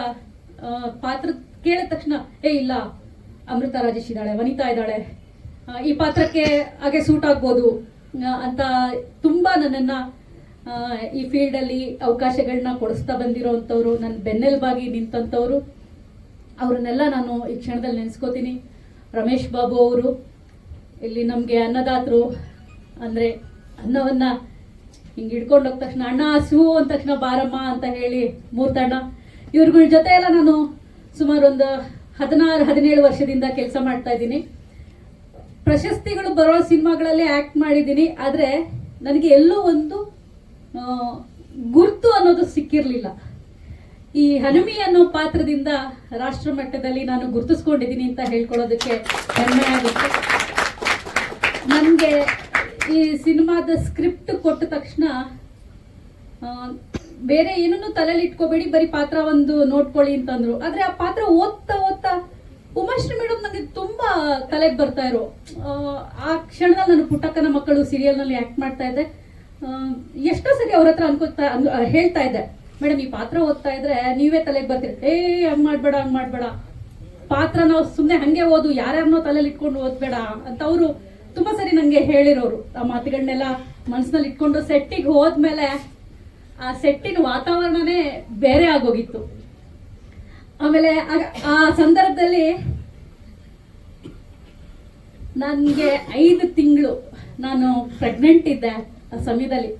ಪಾತ್ರ ಕೇಳಿದ ತಕ್ಷಣ ಇಲ್ಲ ಅಮೃತ ರಾಜೇಶ್ ಇದ್ದಾಳೆ, ವನಿತಾ ಇದ್ದಾಳೆ, ಈ ಪಾತ್ರಕ್ಕೆ ಹಾಗೆ ಸೂಟ್ ಆಗ್ಬೋದು ಅಂತ ತುಂಬ ನನ್ನನ್ನು ಈ ಫೀಲ್ಡಲ್ಲಿ ಅವಕಾಶಗಳನ್ನ ಕೊಡಿಸ್ತಾ ಬಂದಿರೋವಂಥವ್ರು, ನನ್ನ ಬೆನ್ನೆಲುಬಾಗಿ ನಿಂತಂಥವ್ರು, ಅವ್ರನ್ನೆಲ್ಲ ನಾನು ಈ ಕ್ಷಣದಲ್ಲಿ ನೆನೆಸ್ಕೋತೀನಿ. ರಮೇಶ್ ಬಾಬು ಅವರು ಇಲ್ಲಿ ನಮಗೆ ಅನ್ನದಾತರು. ಅಂದರೆ ಅನ್ನವನ್ನು ಹಿಂಗೆ ಹಿಡ್ಕೊಂಡು ಹೋದ ತಕ್ಷಣ ಅಣ್ಣ ಹಸಿವು ಅಂದ ತಕ್ಷಣ ಬಾರಮ್ಮ ಅಂತ ಹೇಳಿ ಮೂರ್ತಣ್ಣ, ಇವ್ರಗಳ ಜೊತೆ ಎಲ್ಲ ನಾನು ಸುಮಾರು ಒಂದು 16-17 ವರ್ಷದಿಂದ ಕೆಲಸ ಮಾಡ್ತಾ ಇದ್ದೀನಿ. ಪ್ರಶಸ್ತಿಗಳು ಬರೋ ಸಿನಿಮಾಗಳಲ್ಲಿ ಆ್ಯಕ್ಟ್ ಮಾಡಿದ್ದೀನಿ. ಆದರೆ ನನಗೆ ಎಲ್ಲೋ ಒಂದು ಗುರ್ತು ಅನ್ನೋದು ಸಿಕ್ಕಿರಲಿಲ್ಲ. ಈ ಹನುಮಿ ಅನ್ನೋ ಪಾತ್ರದಿಂದ ರಾಷ್ಟ್ರ ಮಟ್ಟದಲ್ಲಿ ನಾನು ಗುರುತಿಸ್ಕೊಂಡಿದ್ದೀನಿ ಅಂತ ಹೇಳ್ಕೊಳ್ಳೋದಕ್ಕೆ ಹೆಮ್ಮೆ ಆಗುತ್ತೆ. ನನಗೆ ಈ ಸಿನಿಮಾದ ಸ್ಕ್ರಿಪ್ಟ್ ಕೊಟ್ಟ ತಕ್ಷಣ ಬೇರೆ ಏನನ್ನು ತಲೆಯಲ್ಲಿ ಇಟ್ಕೋಬೇಡಿ, ಬರೀ ಪಾತ್ರ ಒಂದು ನೋಡ್ಕೊಳ್ಳಿ ಅಂತಂದ್ರು. ಆದ್ರೆ ಆ ಪಾತ್ರ ಓದ್ತಾ ಓದ್ತಾ ಉಮಾಶ್ರೀ ಮೇಡಮ್ ನನಗೆ ತುಂಬಾ ತಲೆಗೆ ಬರ್ತಾ ಇರೋ ಆ ಕ್ಷಣದಲ್ಲಿ ನಾನು ಪುಟ್ಟಕ್ಕನ ಮಕ್ಕಳು ಸೀರಿಯಲ್ ನಲ್ಲಿ ಆಕ್ಟ್ ಮಾಡ್ತಾ ಇದ್ದೆ. ಎಷ್ಟೋ ಸರಿ ಅವ್ರ ಹತ್ರ ಹೇಳ್ತಾ ಇದ್ದೆ, ಮೇಡಮ್ ಈ ಪಾತ್ರ ಓದ್ತಾ ಇದ್ರೆ ನೀವೇ ತಲೆಗೆ ಬರ್ತೀರಿ, ಹಂಗ್ ಮಾಡ್ಬೇಡ ಪಾತ್ರ ನಾವು ಸುಮ್ಮನೆ ಹಂಗೆ ಓದು, ಯಾರ್ಯಾರನ್ನೋ ತಲೆಯಲ್ಲಿ ಇಟ್ಕೊಂಡು ಓದ್ಬೇಡ ಅಂತ ಅವರು ತುಂಬಾ ಸರಿ ನಂಗೆ ಹೇಳಿರೋರು. ಆ ಮಾತುಗಳನ್ನೆಲ್ಲ ಮನಸ್ಸಿನಲ್ಲಿ ಇಟ್ಕೊಂಡು ಸೆಟ್ಟಿಗೆ ಹೋದ್ಮೇಲೆ ಆ ಸೆಟ್ಟಿನ ವಾತಾವರಣನೇ ಬೇರೆ ಆಗೋಗಿತ್ತು. ಆಮೇಲೆ ಆ ಸಂದರ್ಭದಲ್ಲಿ ನನಗೆ 5 ತಿಂಗಳು ನಾನು ಪ್ರೆಗ್ನೆಂಟ್ ಇದ್ದೆ. ಆ ಸಮಯದಲ್ಲಿ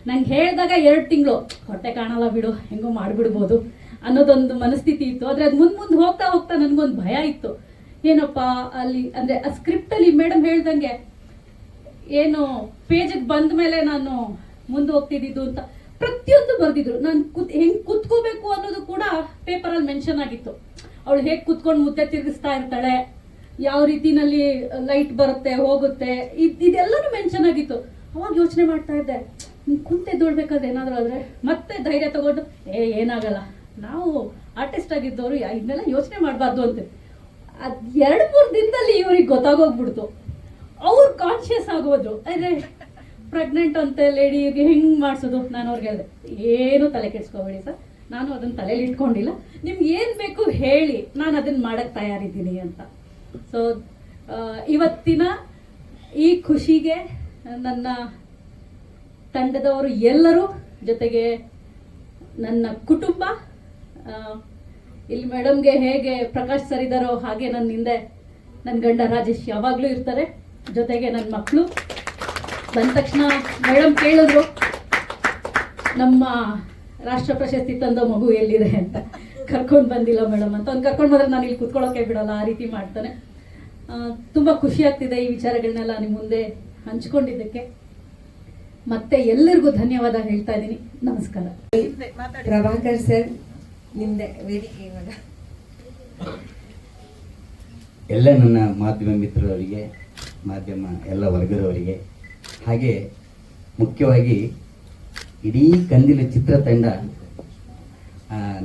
ನಂಗೆ ಹೇಳಿದಾಗ 2 ತಿಂಗಳು ಹೊಟ್ಟೆ ಕಾಣಲ್ಲ ಬಿಡು, ಹೆಂಗೋ ಮಾಡ್ಬಿಡ್ಬೋದು ಅನ್ನೋದೊಂದು ಮನಸ್ಥಿತಿ ಇತ್ತು. ಆದ್ರೆ ಅದು ಮುಂದೆ ಹೋಗ್ತಾ ಹೋಗ್ತಾ ನನಗೊಂದು ಭಯ ಇತ್ತು. ಏನಪ್ಪ ಅಲ್ಲಿ ಅಂದ್ರೆ ಆ ಸ್ಕ್ರಿಪ್ಟ್ ಅಲ್ಲಿ ಮೇಡಮ್ ಹೇಳ್ದಂಗೆ ಏನು ಪೇಜಿಗೆ ಬಂದ ಮೇಲೆ ನಾನು ಮುಂದೆ ಹೋಗ್ತಿದ್ದು ಅಂತ ಪ್ರತಿಯೊಂದು ಬರ್ದಿದ್ರು. ನಾನು ಹೆಂಗ್ ಕುತ್ಕೋಬೇಕು ಅನ್ನೋದು ಕೂಡ ಪೇಪರ್ ಅಲ್ಲಿ ಮೆನ್ಷನ್ ಆಗಿತ್ತು. ಅವಳು ಹೇಗ್ ಕುತ್ಕೊಂಡು ಮುದ್ದೆ ತಿರುಗಿಸ್ತಾ ಇರ್ತಾಳೆ, ಯಾವ ರೀತಿನಲ್ಲಿ ಲೈಟ್ ಬರುತ್ತೆ ಹೋಗುತ್ತೆ, ಇದೆಲ್ಲನೂ ಮೆನ್ಷನ್ ಆಗಿತ್ತು. ಅವಾಗ ಯೋಚನೆ ಮಾಡ್ತಾ ಇದ್ದೆ, ಕುಂತೆದ್ದೋಳ್ಬೇಕಾದ್ರೆ ಏನಾದ್ರು ಆದ್ರೆ ಮತ್ತೆ ಧೈರ್ಯ ತಗೊಂಡು ಏನಾಗಲ್ಲ, ನಾವು ಆರ್ಟಿಸ್ಟ್ ಆಗಿದ್ದವರು ಇದನ್ನೆಲ್ಲ ಯೋಚನೆ ಮಾಡಬಾರ್ದು ಅಂತ. ಅದ್ 2-3 ದಿನದಲ್ಲಿ ಇವ್ರಿಗೆ ಗೊತ್ತಾಗೋಗ್ಬಿಡ್ತು. ಅವ್ರು ಕಾನ್ಶಿಯಸ್ ಆಗೋದ್ರು, ಅಂದ್ರೆ ಪ್ರೆಗ್ನೆಂಟ್ ಅಂತ ಲೇಡಿಗೆ ಹೆಂಗ್ ಮಾಡಿಸೋದು. ನಾನು ಅವ್ರಿಗೆ ಹೇಳಿದೆ, ಏನು ತಲೆ ಕೆಡ್ಸ್ಕೋಬೇಡಿ ಸರ್, ನಾನು ಅದನ್ನ ತಲೆಯಲ್ಲಿ ಇಟ್ಕೊಂಡಿಲ್ಲ, ನಿಮ್ಗೆ ಏನ್ ಬೇಕು ಹೇಳಿ, ನಾನು ಅದನ್ನ ಮಾಡಕ್ ತಯಾರಿದ್ದೀನಿ ಅಂತ. ಸೊ ಇವತ್ತಿನ ಈ ಖುಷಿಗೆ ನನ್ನ ತಂಡದವರು ಎಲ್ಲರೂ, ಜೊತೆಗೆ ನನ್ನ ಕುಟುಂಬ, ಇಲ್ಲಿ ಮೇಡಮ್ಗೆ ಹೇಗೆ ಪ್ರಕಾಶ್ ಸರ್ ಇದ್ದಾರೋ ಹಾಗೆ ನನ್ನ ಹಿಂದೆ ನನ್ನ ಗಂಡ ರಾಜೇಶ್ ಯಾವಾಗಲೂ ಇರ್ತಾರೆ, ಜೊತೆಗೆ ನನ್ನ ಮಕ್ಕಳು. ಬಂದ ತಕ್ಷಣ ಮೇಡಮ್ ಕೇಳಿದ್ರು, ನಮ್ಮ ರಾಷ್ಟ್ರ ಪ್ರಶಸ್ತಿ ತಂದ ಮಗು ಎಲ್ಲಿದೆ ಅಂತ. ಕರ್ಕೊಂಡು ಬಂದಿಲ್ಲ ಮೇಡಮ್ ಅಂತ. ಅವ್ನು ಕರ್ಕೊಂಡು ಬಂದ್ರೆ ನಾನು ಇಲ್ಲಿ ಕುತ್ಕೊಳ್ಳೋಕೆ ಬಿಡಲ್ಲ, ಆ ರೀತಿ ಮಾಡ್ತಾನೆ. ತುಂಬ ಖುಷಿ ಆಗ್ತಿದೆ ಈ ವಿಚಾರಗಳನ್ನೆಲ್ಲ ನಿಮ್ಮ ಮುಂದೆ ಹಂಚ್ಕೊಂಡಿದ್ದಕ್ಕೆ. ಮತ್ತೆ ಎಲ್ಲರಿಗೂ ಧನ್ಯವಾದ ಹೇಳ್ತಾ ಇದ್ದೀನಿ. ನಮಸ್ಕಾರ. ಪ್ರಭಾಕರ್ ಸರ್, ನಿಮ್ದೆ ವೇದಿಕೆ ಇವಾಗ. ಎಲ್ಲ ನನ್ನ ಮಾಧ್ಯಮ ಮಿತ್ರರವರಿಗೆ, ಮಾಧ್ಯಮ ಎಲ್ಲ ವರ್ಗದವರಿಗೆ, ಹಾಗೆ ಮುಖ್ಯವಾಗಿ ಇಡೀ ಕಂದಿಲು ಚಿತ್ರತಂಡ,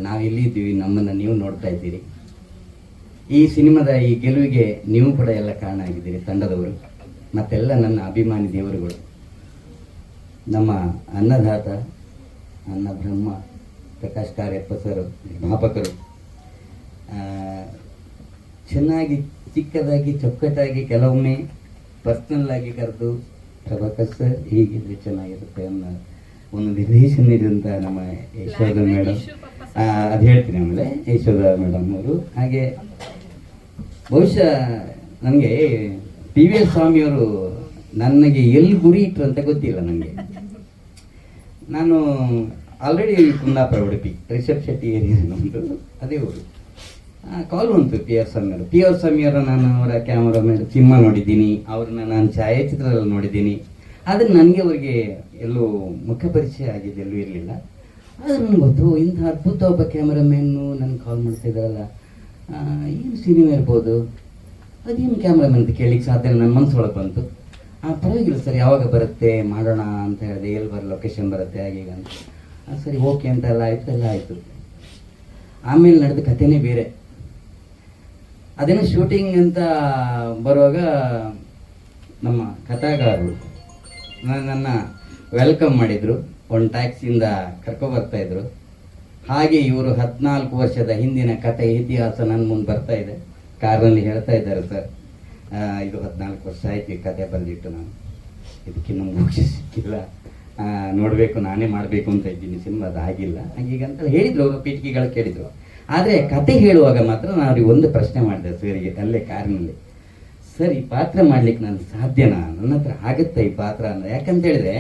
ನಾವೆಲ್ಲಿದ್ದೀವಿ, ನಮ್ಮನ್ನು ನೀವು ನೋಡ್ತಾ ಇದ್ದೀರಿ. ಈ ಸಿನಿಮಾದ ಈ ಗೆಲುವಿಗೆ ನೀವು ಕೂಡ ಎಲ್ಲ ಕಾರಣ ಆಗಿದ್ದೀರಿ, ತಂಡದವರು, ಮತ್ತೆಲ್ಲ ನನ್ನ ಅಭಿಮಾನಿ ದೇವರುಗಳು, ನಮ್ಮ ಅನ್ನದಾತ, ಅನ್ನ ಬ್ರಹ್ಮ ಪ್ರಕಾಶ್ ಕಾರ್ಯಪ್ಪ ಸರ್, ನಿರ್ಮಾಪಕರು. ಚೆನ್ನಾಗಿ ಚಿಕ್ಕದಾಗಿ ಚೊಕ್ಕಟಾಗಿ ಕೆಲವೊಮ್ಮೆ ಪರ್ಸನಲ್ ಆಗಿ ಕರೆದು ಪ್ರಭಾಕರ್ ಸರ್ ಹೀಗಿದ್ರೆ ಚೆನ್ನಾಗಿರುತ್ತೆ ಅನ್ನೋ ಒಂದು ನಿರ್ದೇಶನ ನೀಡಿದಂಥ ನಮ್ಮ ಯಶೋಧ ಮೇಡಮ್, ಅದು ಹೇಳ್ತೀನಿ ಆಮೇಲೆ, ಯಶೋಧ ಮೇಡಮ್ ಅವರು. ಹಾಗೆ ಬಹುಶಃ ನನಗೆ PVS ಸ್ವಾಮಿಯವರು ನನಗೆ ಎಲ್ಲಿ ಗುರಿ ಇಟ್ಟರು ಅಂತ ಗೊತ್ತಿಲ್ಲ ನನಗೆ. ನಾನು ಆಲ್ರೆಡಿ ಕುಂದಾಪುರ, ಉಡುಪಿ, ರಿಷಬ್ ಶೆಟ್ಟಿ ಏರಿಯಾ ನಮ್ಮದು, ಅದೇ ಊರು. ಕಾಲ್ ಬಂತು PR ಸ್ವಾಮಿಯವರು. ನಾನು ಅವರ ಕ್ಯಾಮರಾ ಮೇಲೆ ಸಿನಿಮಾ ನೋಡಿದ್ದೀನಿ, ಅವ್ರನ್ನ ನಾನು ಛಾಯಾಚಿತ್ರದಲ್ಲಿ ನೋಡಿದ್ದೀನಿ. ಆದರೆ ನನಗೆ ಅವರಿಗೆ ಎಲ್ಲೂ ಮುಖ ಪರಿಚಯ ಆಗಿದೆ, ಎಲ್ಲೂ ಇರಲಿಲ್ಲ. ಆದರೆ ನನಗೆ ಗೊತ್ತು, ಇಂಥ ಅದ್ಭುತ ಒಬ್ಬ ಕ್ಯಾಮ್ರಾಮ್ಯಾನು ನನಗೆ ಕಾಲ್ ಮಾಡ್ತಾ ಇದ್ದಾರಲ್ಲ, ಏನು ಸಿನಿಮಾ ಇರ್ಬೋದು, ಅದೇನು ಕ್ಯಾಮ್ರಾಮನ್ ಅಂತ ಕೇಳಲಿಕ್ಕೆ ಸಾಧ್ಯ. ನನ್ನ ಮನಸ್ಸೊಳಗೆ ಬಂತು. ಪರವಾಗಿಲ್ಲ ಸರ್, ಯಾವಾಗ ಬರುತ್ತೆ ಮಾಡೋಣ ಅಂತ ಹೇಳಿದೆ, ಎಲ್ಲಿ ಲೊಕೇಶನ್ ಬರುತ್ತೆ ಹಾಗೆ ಅಂತ. ಸರಿ ಓಕೆ ಅಂತ ಎಲ್ಲ ಆಯಿತು. ಆಮೇಲೆ ನಡೆದ ಕಥೆನೇ ಬೇರೆ. ಅದೇನೋ ಶೂಟಿಂಗ್ ಅಂತ ಬರುವಾಗ ನಮ್ಮ ಕಥಾಗಾರರು ನನ್ನ ವೆಲ್ಕಮ್ ಮಾಡಿದರು, ಒಂದು ಟ್ಯಾಕ್ಸಿಯಿಂದ ಕರ್ಕೊಬರ್ತಾಯಿದ್ರು. ಹಾಗೆ ಇವರು 14 ವರ್ಷದ ಹಿಂದಿನ ಕಥೆ ಇತಿಹಾಸ ನನ್ನ ಮುಂದೆ ಬರ್ತಾ ಇದೆ. ಕಾರ್ನಲ್ಲಿ ಹೇಳ್ತಾ ಇದ್ದಾರೆ, ಸರ್ ಇದು 14 ವರ್ಷ ಆಯ್ತು ಈ ಕಥೆ ಬಂದಿಟ್ಟು, ನಾನು ಇದಕ್ಕಿನ್ನೂ ಮುಗಿಸಿ ಸಿಕ್ಕಿಲ್ಲ, ನೋಡಬೇಕು, ನಾನೇ ಮಾಡಬೇಕು ಅಂತ ಇದ್ದೀನಿ ಸಿನಿಮಾ, ಅದು ಆಗಿಲ್ಲ ಹೀಗಂತ ಹೇಳಿದ್ರು ಅವರು, ಪೀಠಿಕೆಗಳು ಕೇಳಿದ್ರು. ಆದರೆ ಕತೆ ಹೇಳುವಾಗ ಮಾತ್ರ ನಾನು ಅವ್ರಿಗೆ ಒಂದು ಪ್ರಶ್ನೆ ಮಾಡಿದೆ ಸರಿಗೆ, ಅಲ್ಲೇ ಕಾರಿನಲ್ಲಿ, ಸರ್ ಈ ಪಾತ್ರ ಮಾಡ್ಲಿಕ್ಕೆ ನಾನು ಸಾಧ್ಯನಾ, ನನ್ನ ಹತ್ರ ಆಗುತ್ತಾ ಈ ಪಾತ್ರ ಅಂತ. ಯಾಕಂತ ಹೇಳಿದ್ರೆ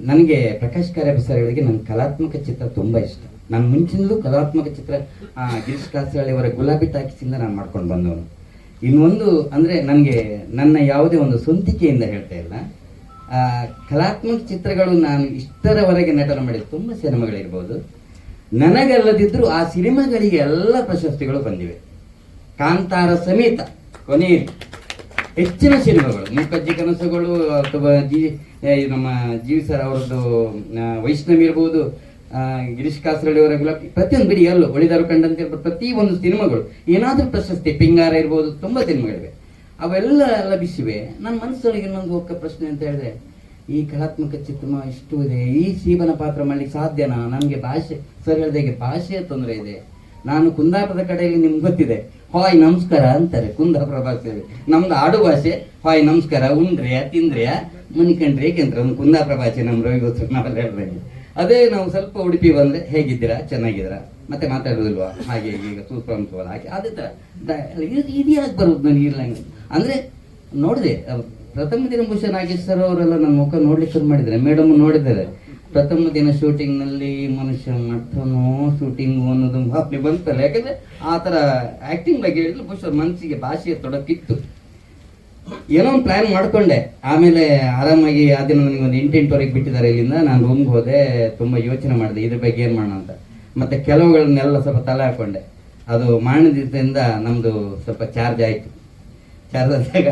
ನನಗೆ ಪ್ರಕಾಶ್ ಕಾರ್ಯಪ್ರಸಾರಗಳಿಗೆ ನನ್ನ ಕಲಾತ್ಮಕ ಚಿತ್ರ ತುಂಬ ಇಷ್ಟ. ನಾನು ಮುಂಚಿನಲ್ಲೂ ಕಲಾತ್ಮಕ ಚಿತ್ರ ಗಿರೀಶ್ ಕಾಸರಳ್ಳಿ ಅವರ ಗುಲಾಬಿ ಟಾಕೀಸಿಂದ ನಾನು ಮಾಡ್ಕೊಂಡು ಬಂದವನು. ಇನ್ನೊಂದು ಅಂದರೆ ನನಗೆ ನನ್ನ ಯಾವುದೇ ಒಂದು ಸ್ವಂತಿಕೆಯಿಂದ ಹೇಳ್ತಾ ಇಲ್ಲ, ಕಲಾತ್ಮಕ ಚಿತ್ರಗಳು ನಾನು ಇಷ್ಟರವರೆಗೆ ನಟನ ಮಾಡಿದ ತುಂಬ ಸಿನಿಮಾಗಳಿರ್ಬೋದು, ನನಗಲ್ಲದಿದ್ದರೂ ಆ ಸಿನಿಮಾಗಳಿಗೆ ಎಲ್ಲ ಪ್ರಶಸ್ತಿಗಳು ಬಂದಿವೆ. ಕಾಂತಾರ ಸಮೇತ ಕೊನೆಯಲ್ಲಿ ಹೆಚ್ಚಿನ ಸಿನಿಮಾಗಳು ಮೂಕಜ್ಜಿ ಕನಸುಗಳು ಅಥವಾ ನಮ್ಮ ಜೀವಿ ಸರ್ ಅವರದ್ದು ವೈಷ್ಣವಿ ಇರ್ಬೋದು, ಗಿರೀಶ್ ಕಾಸರಳ್ಳಿ ಅವರ ಪ್ರತಿಯೊಂದು ಬಿಡಿ ಎಲ್ಲೂ ಒಳಿದಾರು ಕಂಡಂತೆ ಪ್ರತಿ ಒಂದು ಸಿನಿಮಾಗಳು ಏನಾದರೂ ಪ್ರಶಸ್ತಿ, ಪಿಂಗಾರ ಇರ್ಬೋದು, ತುಂಬ ಸಿನಿಮಾಗಳಿವೆ, ಅವೆಲ್ಲ ಲಭಿಸಿವೆ. ನನ್ನ ಮನಸ್ಸೊಳಗೆ ಇನ್ನೊಂದು ಒಕ್ಕ ಪ್ರಶ್ನೆ ಅಂತ ಹೇಳಿದ್ರೆ, ಈ ಕಲಾತ್ಮಕ ಚಿತ್ರ ಇಷ್ಟು ಇದೆ, ಈ ಜೀವನ ಪಾತ್ರ ಮಾಡ್ಲಿಕ್ಕೆ ಸಾಧ್ಯನಾ? ನಮಗೆ ಭಾಷೆ, ಸರ್ ಹೇಳಿದಾಗೆ ಭಾಷೆಯ ತೊಂದರೆ ಇದೆ. ನಾನು ಕುಂದಾಪುರದ ಕಡೆಯಲ್ಲಿ ನಿಮ್ಗೆ ಗೊತ್ತಿದೆ, ಹಾಯ್ ನಮಸ್ಕಾರ ಅಂತಾರೆ ಕುಂದಾಪುರ ಭಾಷೆಯಲ್ಲಿ. ನಮ್ದು ಆಡು ಭಾಷೆ ಹಾಯ್ ನಮಸ್ಕಾರ, ಉಂಡ್ರಿಯ ತಿಂದ್ರಿಯ ಮನಿಕಂಡ್ರಿ ಏಕೆಂದ್ರೆ ಒಂದು ಕುಂದಾಪುರ ಭಾಷೆ ನಮ್ಮ ರವಿ ಗೊತ್ತು, ನಾವೆಲ್ಲ ಹೇಳ್ದಂಗೆ. ಅದೇ ನಾವು ಸ್ವಲ್ಪ ಉಡುಪಿ ಬಂದ್ರೆ ಹೇಗಿದ್ದೀರಾ, ಚೆನ್ನಾಗಿದ್ದೀರಾ, ಮತ್ತೆ ಮಾತಾಡೋದಿಲ್ವಾ, ಹಾಗೆ ಈಗ ಸೂಸ್ಕೊಂತವಲ್ಲ ಹಾಗೆ ಅದೇ ತರ ಇದು ಯಾಕೆ ಬರೋದು ನನಗೆ ಇಲ್ಲ ಅಂದ್ರೆ ನೋಡಿದೆ. ಪ್ರಥಮ ದಿನ ಬಹುಶಃ ನಾಗೇಶ್ ಸರ್ ಅವರೆಲ್ಲ ನನ್ನ ಮುಖ ನೋಡ್ಲಿಕ್ಕೆ ಶುರು ಮಾಡಿದ್ದಾರೆ, ಮೇಡಮ್ ನೋಡಿದ್ದಾರೆ. ಪ್ರಥಮ ದಿನ ಶೂಟಿಂಗ್ ನಲ್ಲಿ ಮನುಷ್ಯ ಮಾಡ್ತಾನೋ ಶೂಟಿಂಗು ಅನ್ನೋದು ಭಾವನೆ ಬಂತಲ್ಲ, ಯಾಕಂದ್ರೆ ಆ ತರ ಆಕ್ಟಿಂಗ್ ಬಗ್ಗೆ ಹೇಳಿದ್ರು ಬಹುಶಃ ಮನಸ್ಸಿಗೆ ಭಾಷೆಯ ತೊಡಕಿತ್ತು. ಏನೋ ಒಂದು ಪ್ಲಾನ್ ಮಾಡ್ಕೊಂಡೆ, ಆಮೇಲೆ ಆರಾಮಾಗಿ ಆ ದಿನ ನನಗೆ ಒಂದು 8-8ವರೆಗೆ ಬಿಟ್ಟಿದ್ದಾರೆ ಇಲ್ಲಿಂದ. ನಾನು ರೂಮ್ಗೆ ಹೋದೆ, ತುಂಬಾ ಯೋಚನೆ ಮಾಡಿದೆ ಇದ್ರ ಬಗ್ಗೆ ಏನ್ ಮಾಡೋಣ ಅಂತ. ಮತ್ತೆ ಕೆಲವುಗಳನ್ನೆಲ್ಲ ಸ್ವಲ್ಪ ತಲೆ ಹಾಕೊಂಡೆ. ಅದು ಮಾಡಿದ್ರಿಂದ ನಮ್ದು ಸ್ವಲ್ಪ ಚಾರ್ಜ್ ಆಯ್ತು. ಚಾರ್ಜ್ ಆದಾಗ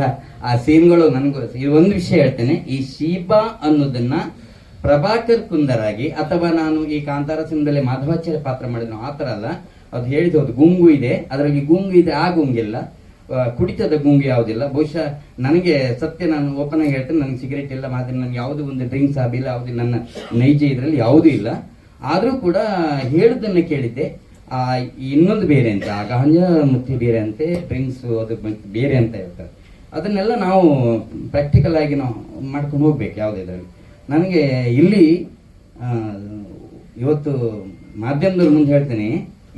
ಆ ಸೀನ್ಗಳು ನನಗೂ ಈ ಒಂದು ವಿಷಯ ಹೇಳ್ತೇನೆ, ಈ ಶೀಬಾ ಅನ್ನೋದನ್ನ ಪ್ರಭಾಕರ್ ಕುಂದರಾಗಿ ಅಥವಾ ನಾನು ಈ ಕಾಂತಾರ ಸಿನಿಮಾದಲ್ಲಿ ಮಾಧವಾಚಾರ್ಯ ಪಾತ್ರ ಮಾಡಿದ ಆ ಥರ ಅಲ್ಲ. ಅದು ಹೇಳಿದ ಹೌದು, ಗುಂಗು ಇದೆ, ಅದರಲ್ಲಿ ಗುಂಗು ಇದೆ, ಆ ಗುಂಗಿಲ್ಲ, ಕುಡಿತದ ಗುಂಗು ಯಾವುದಿಲ್ಲ. ಬಹುಶಃ ನನಗೆ ಸತ್ಯ, ನಾನು ಓಪನ್ ಆಗಿ ಹೇಳ್ತೇನೆ, ನನಗೆ ಸಿಗರೇಟ್ ಇಲ್ಲ, ಮಾತ್ರ ನನಗೆ ಯಾವುದೂ ಒಂದು ಡ್ರಿಂಕ್ಸ್ ಆಗಿಲ್ಲ, ಯಾವುದು ನನ್ನ ನೈಜ ಇದರಲ್ಲಿ ಯಾವುದೂ ಇಲ್ಲ. ಆದರೂ ಕೂಡ ಹೇಳುದನ್ನ ಕೇಳಿದ್ದೆ. ಇನ್ನೊಂದು ಬೇರೆ ಅಂತ, ಆ ಗಾಂಜಾ ಮುತ್ತಿ ಬೇರೆ ಅಂತೆ, ಡ್ರಿಂಕ್ಸ್ ಅದು ಬೇರೆ ಅಂತ ಹೇಳ್ತಾರೆ. ಅದನ್ನೆಲ್ಲ ನಾವು ಪ್ರಾಕ್ಟಿಕಲ್ ಆಗಿ ನಾವು ಮಾಡ್ಕೊಂಡು ಹೋಗ್ಬೇಕು ಯಾವುದೇ ಇದರಲ್ಲಿ. ನನಗೆ ಇಲ್ಲಿ ಇವತ್ತು ಮಾಧ್ಯಮದವ್ರ ಮುಂದೆ ಹೇಳ್ತೇನೆ,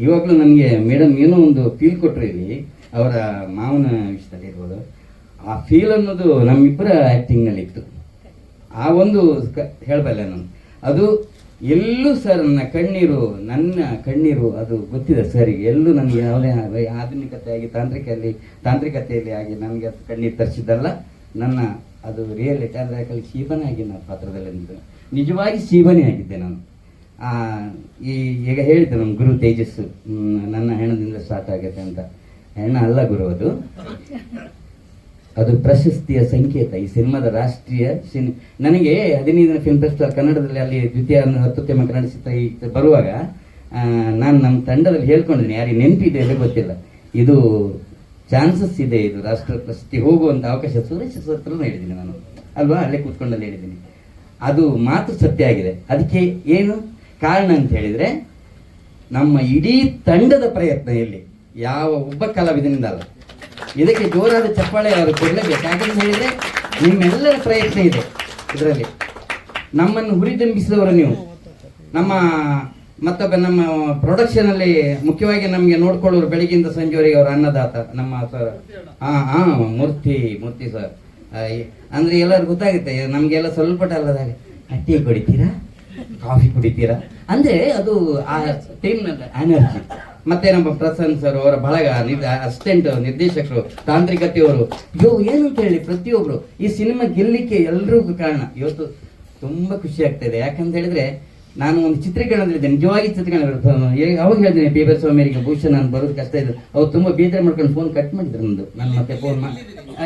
ಇವಾಗಲೂ ನನಗೆ ಮೇಡಮ್ ಏನೋ ಒಂದು ಫೀಲ್ ಕೊಟ್ಟರು ಇಲ್ಲಿ, ಅವರ ಮಾವನ ವಿಷಯದಲ್ಲಿ ಇರ್ಬೋದು. ಆ ಫೀಲ್ ಅನ್ನೋದು ನಮ್ಮಿಬ್ಬರ ಆ್ಯಕ್ಟಿಂಗ್ನಲ್ಲಿ ಇತ್ತು. ಆ ಒಂದು ಹೇಳಬಲ್ಲೆ ನಾನು. ಅದು ಎಲ್ಲೂ ಸರ್ ನನ್ನ ಕಣ್ಣೀರು ಅದು ಗೊತ್ತಿದೆ ಸರಿಗೆ. ಎಲ್ಲೂ ನನಗೆ ಯಾವುದೇ ಆಧುನಿಕತೆಯಾಗಿ ತಾಂತ್ರಿಕತೆಯಲ್ಲಿ ಆಗಿ ನನಗೆ ಅದು ಕಣ್ಣೀರು ತರಿಸಿದ್ದಲ್ಲ. ನನ್ನ ಅದು ರಿಯಾಲಿಟಿ ಅಂದರೆ ಶೀಬನೇ ಆಗಿ ನಾನು ಪಾತ್ರದಲ್ಲಿ ನಿಜವಾಗಿ ಶೀಬನೇ ಆಗಿದ್ದೆ ನಾನು. ಈಗ ಹೇಳಿದ್ದೆ ನಮ್ಮ ಗುರು ತೇಜಸ್ಸು, ನನ್ನ ಹೆಣದಿಂದ ಸ್ಟಾರ್ಟ್ ಆಗುತ್ತೆ ಅಂತ. ಹೆಣ ಅಲ್ಲ ಗುರು, ಅದು ಪ್ರಶಸ್ತಿಯ ಸಂಕೇತ. ಈ ಸಿನಿಮಾದ ರಾಷ್ಟ್ರೀಯ ನನಗೆ 15ನೇ ಫಿಲ್ಮ್ ಫೆಸ್ಟಿವಲ್ ಕನ್ನಡದಲ್ಲಿ ಅಲ್ಲಿ ದ್ವಿತೀಯ ಅತ್ಯುತ್ತಮ ಕನ್ನಡ ಚಿತ್ರ ಬರುವಾಗ ನಾನು ನಮ್ಮ ತಂಡದಲ್ಲಿ ಹೇಳ್ಕೊಂಡಿದ್ದೀನಿ, ಯಾರಿಗೆ ನೆನಪಿದೆ ಎಲ್ಲ ಗೊತ್ತಿಲ್ಲ, ಇದು ಚಾನ್ಸಸ್ ಇದೆ, ಇದು ರಾಷ್ಟ್ರ ಪ್ರಶಸ್ತಿ ಹೋಗುವಂಥ ಅವಕಾಶ ಸುರೇಶ್ ಸತ್ರನೂ ಹೇಳಿದ್ದೀನಿ ನಾನು ಅಲ್ವಾ, ಅಲ್ಲೇ ಕೂತ್ಕೊಂಡಲ್ಲಿ ಹೇಳಿದ್ದೀನಿ. ಅದು ಮಾತು ಸತ್ಯ ಆಗಿದೆ. ಅದಕ್ಕೆ ಏನು ಕಾರಣ ಅಂತ ಹೇಳಿದರೆ, ನಮ್ಮ ಇಡೀ ತಂಡದ ಪ್ರಯತ್ನ ಇಲ್ಲಿ, ಯಾವ ಒಬ್ಬ ಕಲಾವಿದನಿಂದ ಅಲ್ಲ. ಇದಕ್ಕೆ ಜೋರಾದ ಚಪ್ಪಾಳೆ ಅವರು ಕೊಡಲೇಬೇಕು. ಯಾಕಂತ ಹೇಳಿದರೆ ನಿಮ್ಮೆಲ್ಲರ ಪ್ರಯತ್ನ ಇದೆ ಇದರಲ್ಲಿ. ನಮ್ಮನ್ನು ಹುರಿದುಂಬಿಸಿದವರು ನೀವು. ಮತ್ತೊಬ್ಬ ನಮ್ಮ ಪ್ರೊಡಕ್ಷನಲ್ಲಿ ಮುಖ್ಯವಾಗಿ ನಮಗೆ ನೋಡ್ಕೊಳ್ಳೋರು ಬೆಳಗಿಂದ ಸಂಜೆವರೆಗೆ ಅವರ ಅನ್ನದಾತ ನಮ್ಮ ಸರ್. ಮೂರ್ತಿ ಸರ್. ಅಂದರೆ ಎಲ್ಲರೂ ಗೊತ್ತಾಗುತ್ತೆ ನಮಗೆಲ್ಲ ಸ್ವಲ್ಪ ಅಲ್ಲದಾಗ, ಟೀ ಕುಡಿತೀರಾ, ಕಾಫಿ ಕುಡಿತೀರಾ ಅಂದರೆ ಅದು ಆ ಟೈಮ್ನಲ್ಲಿ ಎನರ್ಜಿ. ಮತ್ತೆ ನಮ್ಮ ಪ್ರಸನ್ನ ಸರ್ ಅವರ ಬಳಗ, ಅಸಿಸ್ಟೆಂಟ್ ನಿರ್ದೇಶಕರು, ತಾಂತ್ರಿಕತೆಯವರು, ಏನಂತ ಹೇಳಿ ಪ್ರತಿಯೊಬ್ಬರು ಈ ಸಿನಿಮಾ ಗೆಲ್ಲಿಕ್ಕೆ ಎಲ್ರಿಗೂ ಕಾರಣ. ಇವತ್ತು ತುಂಬ ಖುಷಿ ಆಗ್ತಾ ಇದೆ. ಯಾಕಂತ ಹೇಳಿದ್ರೆ ನಾನು ಒಂದು ಚಿತ್ರೀಕರಣದಲ್ಲಿದ್ದೆ, ನಿಜವಾಗಿ ಚಿತ್ರೀಕರಣ. ಅವಾಗ ಹೇಳ್ತೀನಿ ಬೇಬರ್ ಸ್ವಾಮಿಯರಿಗೆ ಬಹುಶಃ ನಾನು ಬರೋದು ಕಷ್ಟ ಇದೆ. ಅವ್ರು ತುಂಬ ಬೇಜಾರು ಮಾಡ್ಕೊಂಡು ಫೋನ್ ಕಟ್ ಮಾಡಿದ್ರು ನಂದು. ನಾನು ಮತ್ತೆ ಫೋನ್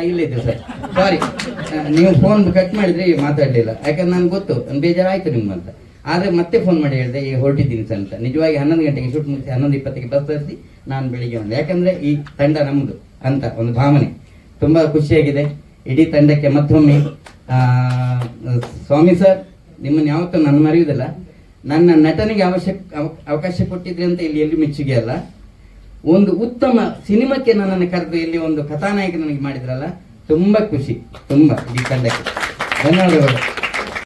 ಇಲ್ಲಿದ್ದೆ ಸರ್, ಸಾರಿ, ನೀವು ಫೋನ್ ಕಟ್ ಮಾಡಿದ್ರೆ ಮಾತಾಡಲಿಲ್ಲ. ಯಾಕಂದ್ರೆ ನನಗೆ ಗೊತ್ತು ಬೇಜಾರಾಯ್ತು ನಿಮ್ಮಂತ. ಆದರೆ ಮತ್ತೆ ಫೋನ್ ಮಾಡಿ ಹೇಳಿದೆ, ಈಗ ಹೊರಟಿದ್ದೀನಿ ಸರ್ ಅಂತ. ನಿಜವಾಗಿ 11 ಗಂಟೆಗೆ ಶೂಟ್ ಮುಗಿಸಿ 11:20ಕ್ಕೆ ಬಸ್ ತರಿಸಿ ನಾನು ಬೆಳಿಗ್ಗೆ ಬಂದೆ. ಯಾಕಂದರೆ ಈ ತಂಡ ನಮ್ಮದು ಅಂತ ಒಂದು ಭಾವನೆ ತುಂಬ ಖುಷಿಯಾಗಿದೆ. ಇಡೀ ತಂಡಕ್ಕೆ ಮತ್ತೊಮ್ಮೆ ಸ್ವಾಮಿ ಸರ್, ನಿಮ್ಮನ್ನು ಯಾವತ್ತೂ ನಾನು ಮರೆಯುವುದಿಲ್ಲ. ನನ್ನ ನಟನೆಗೆ ಅವಕಾಶ ಕೊಟ್ಟಿದ್ರಿ ಅಂತ ಇಲ್ಲಿ ಎಲ್ಲಿ ಮೆಚ್ಚುಗೆ ಅಲ್ಲ, ಒಂದು ಉತ್ತಮ ಸಿನಿಮಾಕ್ಕೆ ನನ್ನನ್ನು ಕರೆದು ಇಲ್ಲಿ ಒಂದು ಕಥಾನಾಯಕ ನನಗೆ ಮಾಡಿದ್ರಲ್ಲ, ತುಂಬ ಖುಷಿ, ತುಂಬ ಈ ತಂಡಕ್ಕೆ ಧನ್ಯವಾದಗಳು.